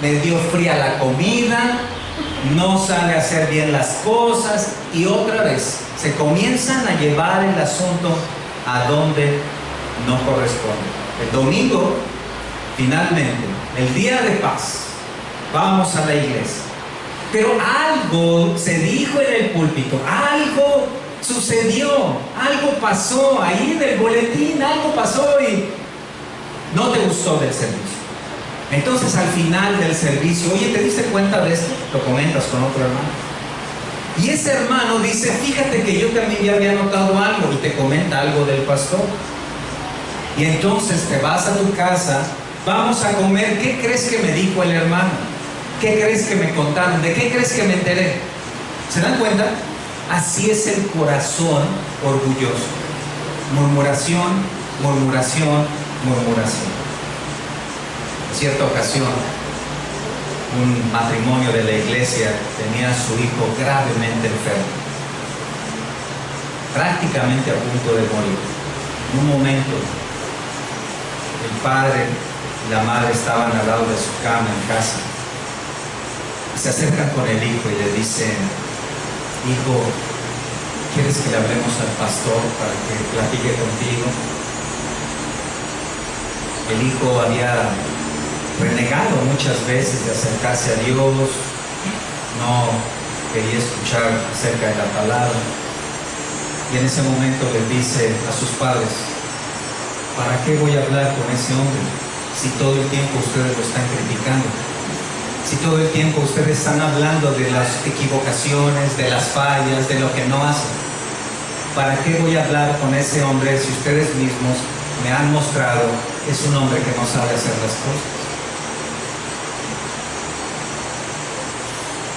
me dio fría la comida, no sabe hacer bien las cosas, y otra vez se comienzan a llevar el asunto a donde no corresponde. El domingo, finalmente, el día de paz, vamos a la iglesia, pero algo se dijo en el púlpito, algo sucedió, algo pasó ahí en el boletín, algo pasó y no te gustó del servicio. Entonces al final del servicio, oye, ¿te diste cuenta de esto? Lo comentas con otro hermano, y ese hermano dice, fíjate que yo también ya había notado algo, y te comenta algo del pastor. Y entonces te vas a tu casa, vamos a comer. ¿Qué crees que me dijo el hermano? ¿Qué crees que me contaron? ¿De qué crees que me enteré? ¿Se dan cuenta? Así es el corazón orgulloso. Murmuración, murmuración, murmuración. En cierta ocasión, un matrimonio de la iglesia tenía a su hijo gravemente enfermo, prácticamente a punto de morir. En un momento, el padre y la madre estaban al lado de su cama en casa. Se acercan con el hijo y le dicen, hijo, ¿quieres que le hablemos al pastor para que platique contigo? El hijo había renegado muchas veces de acercarse a Dios, no quería escuchar acerca de la palabra, y en ese momento les dice a sus padres, ¿para qué voy a hablar con ese hombre si todo el tiempo ustedes lo están criticando? Si todo el tiempo ustedes están hablando de las equivocaciones, de las fallas, de lo que no hacen. ¿Para qué voy a hablar con ese hombre si ustedes mismos me han mostrado que es un hombre que no sabe hacer las cosas?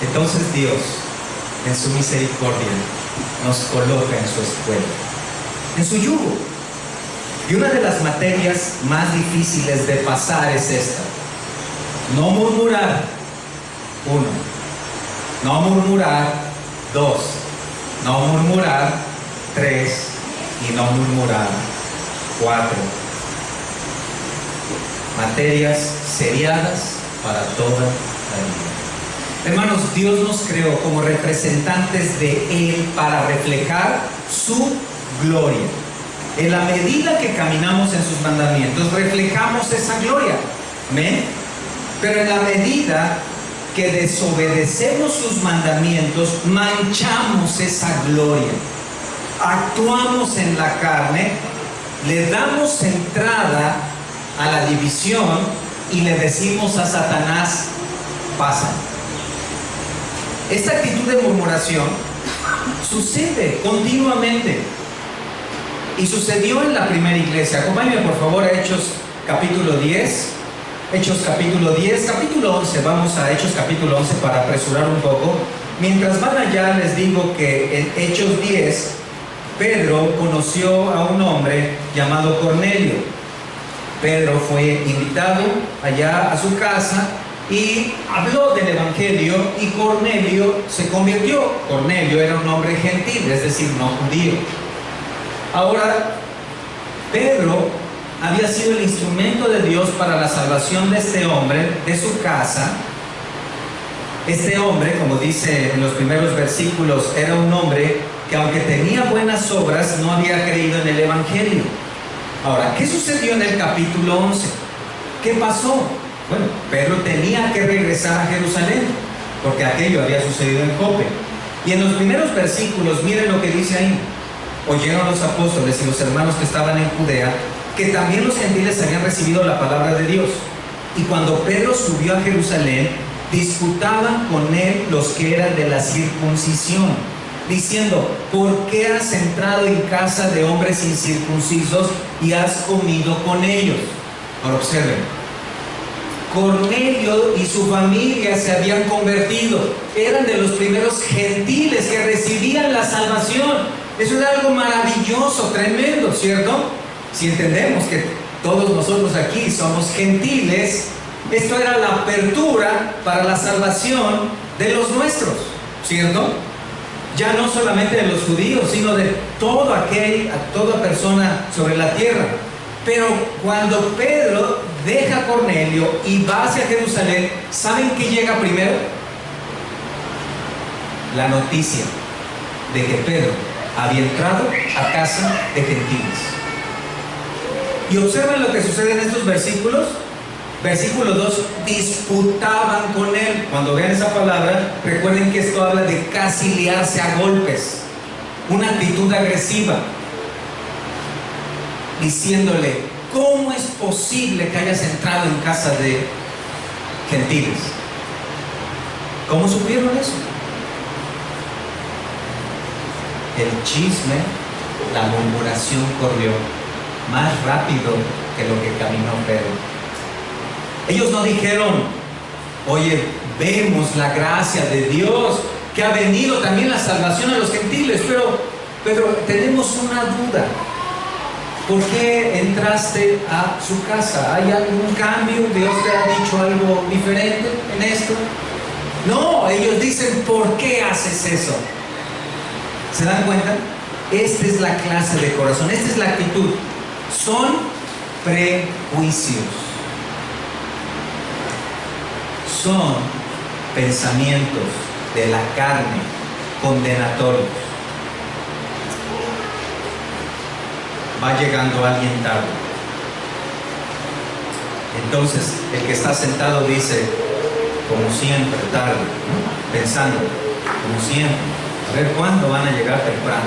Entonces Dios, en su misericordia, nos coloca en su escuela, en su yugo. Y una de las materias más difíciles de pasar es esta: no murmurar. No murmurar 2, no murmurar. 3, y no murmurar. 4, materias seriadas para toda la vida. Hermanos, Dios nos creó como representantes de Él para reflejar su gloria. En la medida que caminamos en sus mandamientos, reflejamos esa gloria. ¿Amén? Pero en la medida que desobedecemos sus mandamientos, manchamos esa gloria. Actuamos en la carne, le damos entrada a la división y le decimos a Satanás, pasa. Esta actitud de murmuración sucede continuamente y sucedió en la primera iglesia. Acompáñenme por favor a Hechos capítulo 10. Hechos capítulo 10, capítulo 11, vamos a Hechos capítulo 11 para apresurar un poco. Mientras van allá les digo que en Hechos 10, Pedro conoció a un hombre llamado Cornelio. Pedro fue invitado allá a su casa y habló del Evangelio y Cornelio se convirtió. Cornelio era un hombre gentil, es decir, no judío. Ahora, Pedro había sido el instrumento de Dios para la salvación de este hombre, de su casa. Este hombre, como dice en los primeros versículos, era un hombre que aunque tenía buenas obras, no había creído en el Evangelio. Ahora, ¿qué sucedió en el capítulo 11? ¿Qué pasó? Bueno, Pedro tenía que regresar a Jerusalén, porque aquello había sucedido en Jope. Y en los primeros versículos, miren lo que dice ahí. Oyeron los apóstoles y los hermanos que estaban en Judea, que también los gentiles habían recibido la palabra de Dios. Y cuando Pedro subió a Jerusalén, disputaban con él los que eran de la circuncisión, diciendo, ¿por qué has entrado en casa de hombres incircuncisos y has comido con ellos? Ahora observen, Cornelio y su familia se habían convertido, eran de los primeros gentiles que recibían la salvación. Eso era algo maravilloso, tremendo, ¿cierto? Si entendemos que todos nosotros aquí somos gentiles, esto era la apertura para la salvación de los nuestros, ¿cierto? Ya no solamente de los judíos, sino de toda persona sobre la tierra. Pero cuando Pedro deja a Cornelio y va hacia Jerusalén, ¿saben qué llega primero? La noticia de que Pedro había entrado a casa de gentiles. Y observen lo que sucede en estos versículos. Versículo 2, disputaban con él. Cuando vean esa palabra, recuerden que esto habla de casi liarse a golpes, una actitud agresiva, diciéndole, ¿cómo es posible que hayas entrado en casa de gentiles? ¿Cómo supieron eso? El chisme, la murmuración corrió más rápido que lo que caminó Pedro. Ellos no dijeron, oye, vemos la gracia de Dios, que ha venido también la salvación a los gentiles, pero tenemos una duda. ¿Por qué entraste a su casa? ¿Hay algún cambio? ¿Dios te ha dicho algo diferente en esto? No, ellos dicen, ¿por qué haces eso? ¿Se dan cuenta? Esta es la clase de corazón, esta es la actitud. Son prejuicios. Son pensamientos de la carne, condenatorios. Va llegando alguien tarde. Entonces, el que está sentado dice, como siempre, tarde, ¿no? Pensando, como siempre, a ver cuándo van a llegar temprano.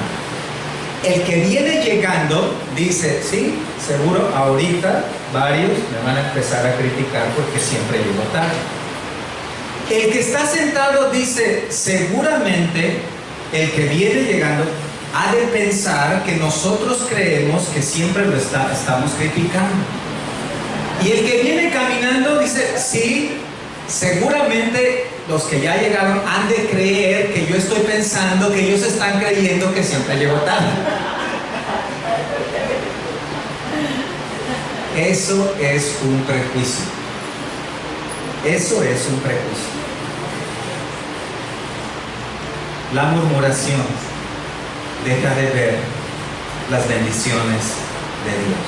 El que viene llegando dice, sí, seguro ahorita varios me van a empezar a criticar porque siempre llego tarde. El que está sentado dice, seguramente el que viene llegando ha de pensar que nosotros creemos que siempre lo estamos criticando. Y el que viene caminando dice, sí, seguramente los que ya llegaron han de creer que yo estoy pensando que ellos están creyendo que siempre llego tarde. Eso es un prejuicio. Eso es un prejuicio. la murmuración deja de ver las bendiciones de Dios.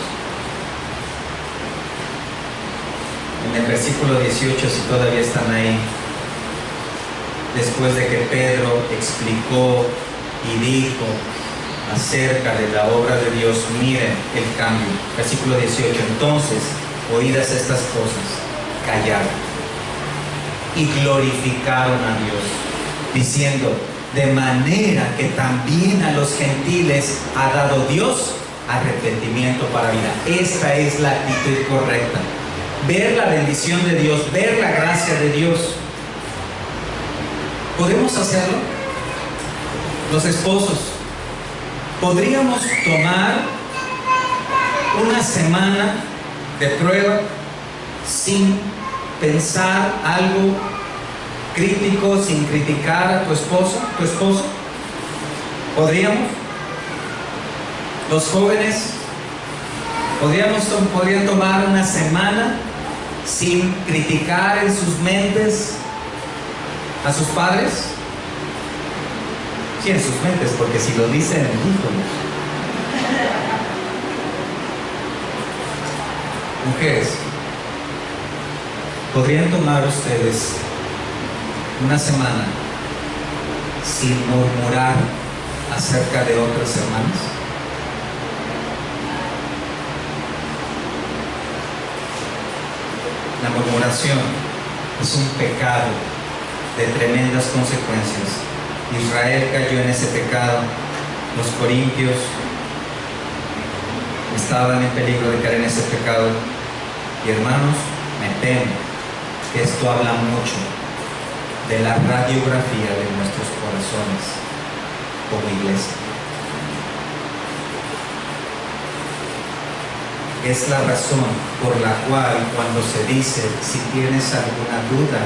En el versículo 18, si todavía están ahí, después de que Pedro explicó y dijo acerca de la obra de Dios, miren el cambio. Versículo 18, entonces, oídas estas cosas, callaron y glorificaron a Dios, diciendo, de manera que también a los gentiles ha dado Dios arrepentimiento para vida. Esta es la actitud correcta. Ver la bendición de Dios, ver la gracia de Dios. ¿Podemos hacerlo? Los esposos, ¿podríamos tomar una semana de prueba sin pensar algo crítico, sin criticar a tu esposo? ¿Podríamos? Los jóvenes, ¿podrían tomar una semana sin criticar en sus mentes a sus padres? Sí, en sus mentes, porque si lo dicen, híjole. Mujeres, ¿podrían tomar ustedes una semana sin murmurar acerca de otras hermanas? La murmuración es un pecado de tremendas consecuencias. Israel cayó en ese pecado. Los corintios estaban en peligro de caer en ese pecado. Y hermanos, me temo que esto habla mucho de la radiografía de nuestros corazones como iglesia. Es la razón por la cual cuando se dice, si tienes alguna duda,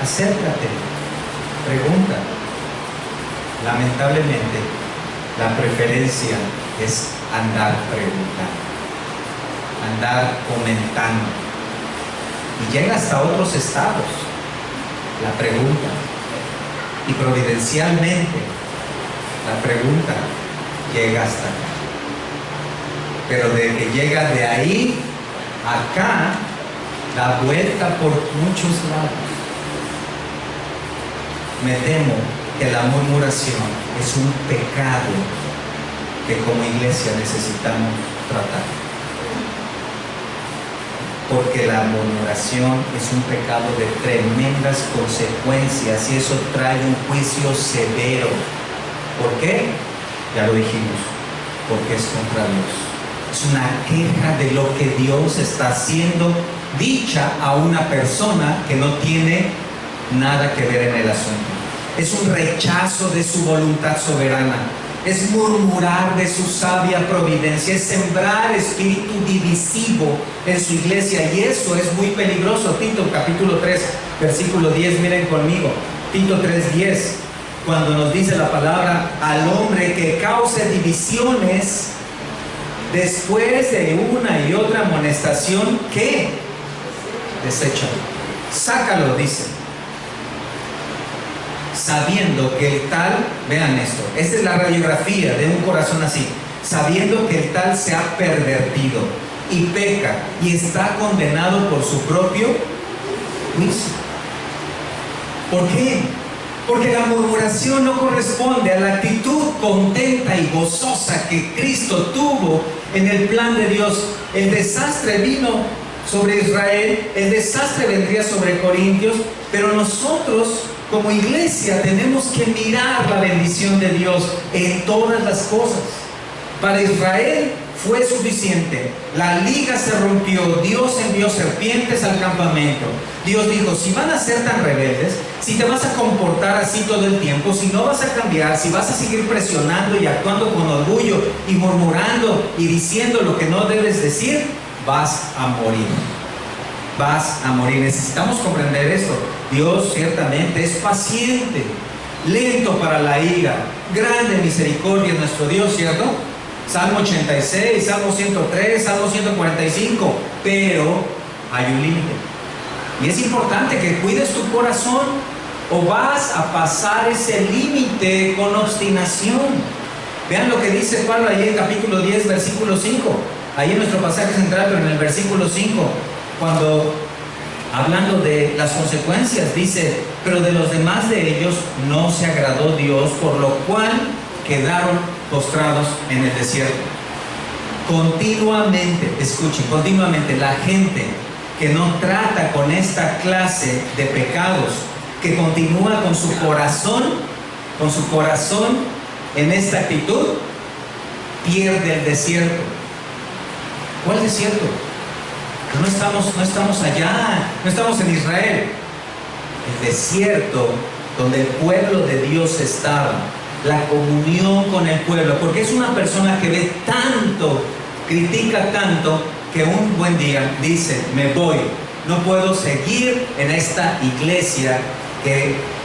acércate, pregunta. Lamentablemente, la preferencia es andar preguntando, andar comentando. Y llega hasta otros estados la pregunta. Y providencialmente, la pregunta llega hasta acá. Pero de que llega de ahí a acá, da vuelta por muchos lados. Me temo que la murmuración es un pecado que como iglesia necesitamos tratar. Porque la murmuración es un pecado de tremendas consecuencias y eso trae un juicio severo. ¿Por qué? Ya lo dijimos, porque es contra Dios. Es una queja de lo que Dios está haciendo, dicha a una persona que no tiene nada que ver en el asunto. Es un rechazo de su voluntad soberana. Es murmurar de su sabia providencia. Es sembrar espíritu divisivo en su iglesia. Y eso es muy peligroso. Tito capítulo 3, versículo 10. Miren conmigo. Tito 3:10. Cuando nos dice la palabra, al hombre que cause divisiones después de una y otra amonestación, ¿qué? Deséchalo. Sácalo, dice. Sabiendo que el tal, vean esto, esta es la radiografía de un corazón así, sabiendo que el tal se ha pervertido y peca y está condenado por su propio juicio. ¿Por qué? Porque la murmuración no corresponde a la actitud contenta y gozosa que Cristo tuvo en el plan de Dios. El desastre vino sobre Israel, el desastre vendría sobre Corintios, pero nosotros como iglesia tenemos que mirar la bendición de Dios en todas las cosas. Para Israel fue suficiente. La liga se rompió, Dios envió serpientes al campamento. Dios dijo, si van a ser tan rebeldes, si te vas a comportar así todo el tiempo, si no vas a cambiar, si vas a seguir presionando y actuando con orgullo y murmurando y diciendo lo que no debes decir, vas a morir. Vas a morir. Necesitamos comprender esto. Dios ciertamente es paciente, lento para la ira, grande en misericordia nuestro Dios, ¿cierto? Salmo 86, Salmo 103, Salmo 145, pero hay un límite. Y es importante que cuides tu corazón, ¿O vas a pasar ese límite con obstinación? Vean lo que dice Pablo ahí en capítulo 10, versículo 5. Ahí en nuestro pasaje central, pero en el versículo 5, cuando hablando de las consecuencias, dice: pero de los demás de ellos no se agradó Dios, por lo cual quedaron postrados en el desierto. Continuamente, escuchen, continuamente la gente que no trata con esta clase de pecados, que continúa con su corazón en esta actitud, pierde el desierto. ¿Cuál desierto? No estamos allá, no estamos en Israel. El desierto donde el pueblo de Dios estaba, la comunión con el pueblo, porque es una persona que ve tanto, critica tanto, que un buen día dice: me voy, no puedo seguir en esta iglesia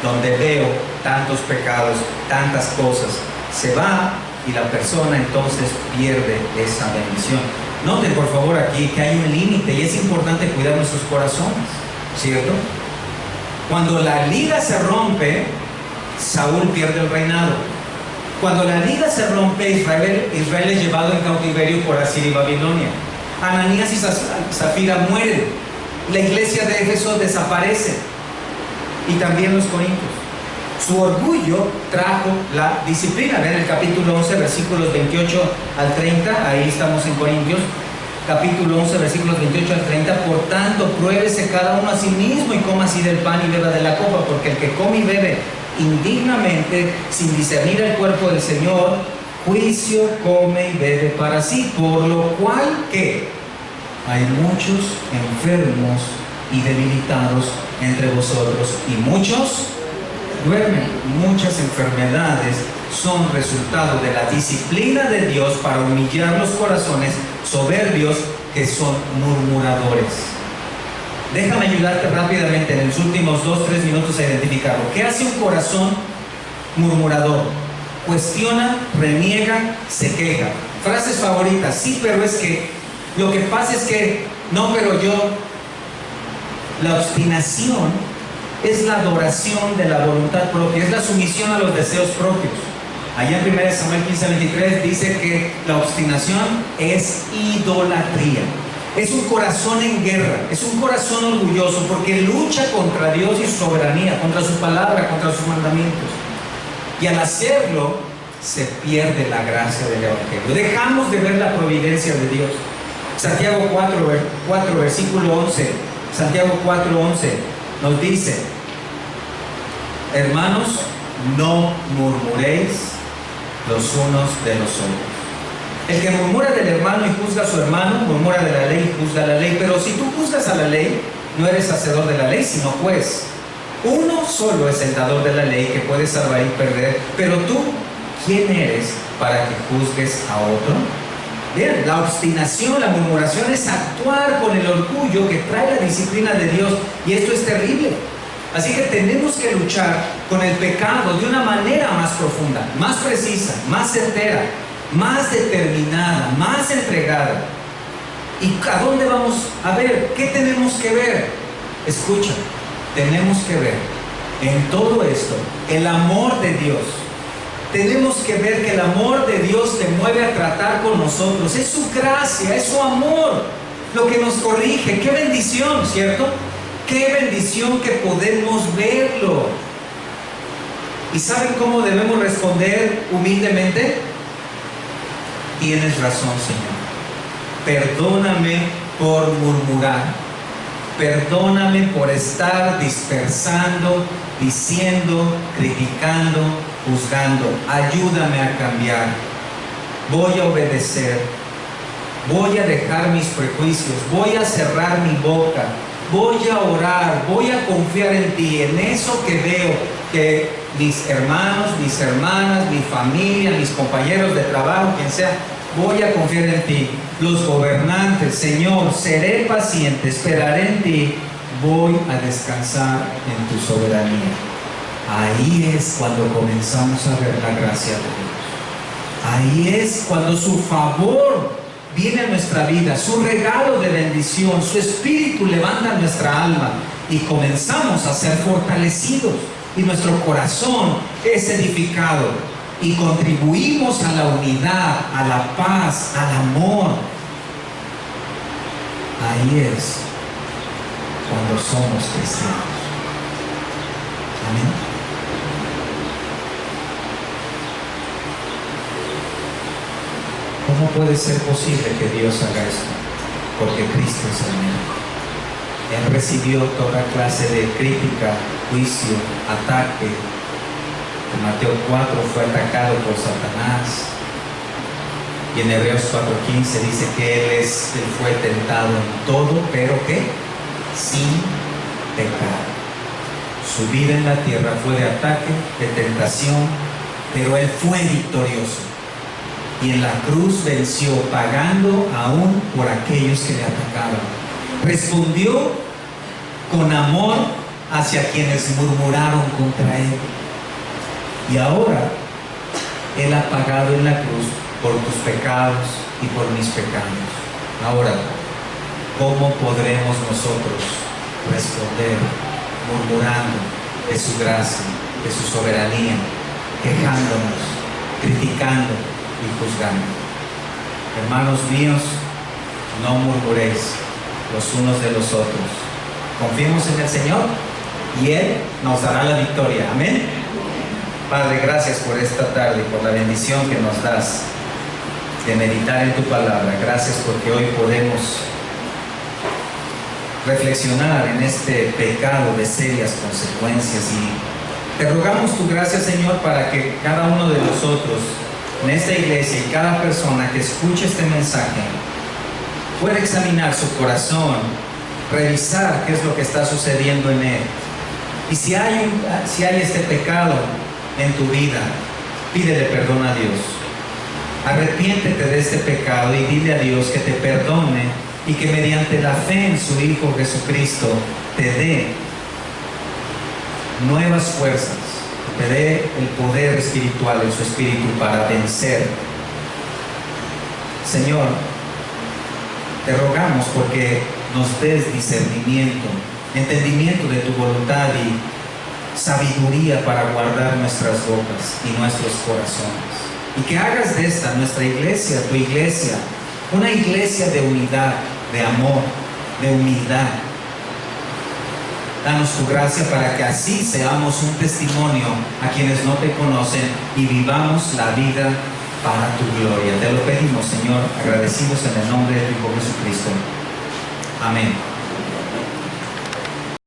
donde veo tantos pecados, tantas cosas. Se va y la persona entonces pierde esa bendición. Noten por favor aquí que hay un límite y es importante cuidar nuestros corazones, ¿cierto? Cuando la liga se rompe, Saúl pierde el reinado. Cuando la liga se rompe, Israel es llevado en cautiverio por Asiria y Babilonia. Ananías y Zafira mueren. La iglesia de Éfeso desaparece. Y también los corintios. Su orgullo trajo la disciplina. Vean el capítulo 11, versículos 28 al 30. Ahí estamos en Corintios. Capítulo 11, versículos 28 al 30. Por tanto, pruébese cada uno a sí mismo y coma así del pan y beba de la copa, porque el que come y bebe indignamente, sin discernir el cuerpo del Señor, juicio come y bebe para sí. Por lo cual, ¿qué? Hay muchos enfermos y debilitados entre vosotros, y muchos duermen. Muchas enfermedades son resultado de la disciplina de Dios para humillar los corazones soberbios que son murmuradores. Déjame ayudarte rápidamente en los últimos 2-3 minutos a identificarlo. ¿Qué hace un corazón murmurador? Cuestiona, reniega, se queja. Frases favoritas: sí, pero es que, lo que pasa es que, no, pero yo. La obstinación es la adoración de la voluntad propia, es la sumisión a los deseos propios. Allá en 1 Samuel 15:23 dice que la obstinación es idolatría. Es un corazón en guerra, es un corazón orgulloso porque lucha contra Dios y su soberanía, contra su palabra, contra sus mandamientos. Y al hacerlo, se pierde la gracia del Evangelio. Dejamos de ver la providencia de Dios. Santiago 4 versículo 11. Santiago 4:11 nos dice: hermanos, no murmuréis los unos de los otros. El que murmura del hermano y juzga a su hermano, murmura de la ley y juzga la ley. Pero si tú juzgas a la ley, no eres hacedor de la ley, sino juez. Uno solo es el dador de la ley, que puede salvar y perder. Pero tú, ¿quién eres para que juzgues a otro? Bien, la obstinación, la murmuración es actuar con el orgullo que trae la disciplina de Dios, y esto es terrible. Así que tenemos que luchar con el pecado de una manera más profunda, más precisa, más certera, más determinada, más entregada. ¿Y a dónde vamos a ver? ¿Qué tenemos que ver? Escucha, tenemos que ver en todo esto el amor de Dios. Tenemos que ver que el amor de Dios te mueve a tratar con nosotros. Es su gracia, es su amor lo que nos corrige. ¡Qué bendición!, ¿cierto? ¡Qué bendición que podemos verlo! ¿Y saben cómo debemos responder humildemente? Tienes razón, Señor. Perdóname por murmurar. Perdóname por estar dispersando, diciendo, criticando, juzgando. Ayúdame a cambiar. Voy a obedecer. Voy a dejar mis prejuicios. Voy a cerrar mi boca. Voy a orar. Voy a confiar en ti. En eso que veo que mis hermanos, mis hermanas, mi familia, mis compañeros de trabajo, quien sea, voy a confiar en ti. Los gobernantes, Señor, seré paciente, esperaré en ti. Voy a descansar en tu soberanía. Ahí es cuando comenzamos a ver la gracia de Dios. Ahí es cuando su favor viene a nuestra vida, su regalo de bendición, su espíritu levanta nuestra alma y comenzamos a ser fortalecidos. y nuestro corazón es edificado y contribuimos a la unidad, a la paz, al amor, ahí es cuando somos cristianos. Amén. ¿Cómo puede ser posible que Dios haga esto? Porque Cristo es el medio. Él recibió toda clase de crítica, juicio, ataque. En Mateo 4 fue atacado por Satanás. Y en Hebreos 4:15 dice que Él fue tentado en todo, pero ¿qué? Sin pecado. Su vida en la tierra fue de ataque, de tentación, pero Él fue victorioso. Y en la cruz venció, pagando aún por aquellos que le atacaban. Respondió con amor hacia quienes murmuraron contra Él. Y ahora Él ha pagado en la cruz por tus pecados y por mis pecados. Ahora, ¿cómo podremos nosotros responder murmurando de su gracia, de su soberanía, quejándonos, criticando y juzgando? Hermanos míos, no murmuréis los unos de los otros. Confiemos en el Señor y Él nos dará la victoria. Amén. Padre, gracias por esta tarde y por la bendición que nos das de meditar en tu palabra. Gracias porque hoy podemos reflexionar en este pecado de serias consecuencias, y te rogamos tu gracia, Señor, para que cada uno de nosotros en esta iglesia y cada persona que escuche este mensaje pueda examinar su corazón, revisar qué es lo que está sucediendo en él, y si hay este pecado en tu vida, pídele perdón a Dios. Arrepiéntete de este pecado y dile a Dios que te perdone y que mediante la fe en su Hijo Jesucristo te dé nuevas fuerzas, te dé el poder espiritual en su espíritu para vencer. Señor, te rogamos porque nos des discernimiento, entendimiento de tu voluntad y sabiduría para guardar nuestras bocas y nuestros corazones. Y que hagas de esta nuestra iglesia, tu iglesia, una iglesia de unidad, de amor, de humildad. Danos tu gracia para que así seamos un testimonio a quienes no te conocen y vivamos la vida para tu gloria. Te lo pedimos, Señor, agradecidos en el nombre de tu Hijo Jesucristo. Amén.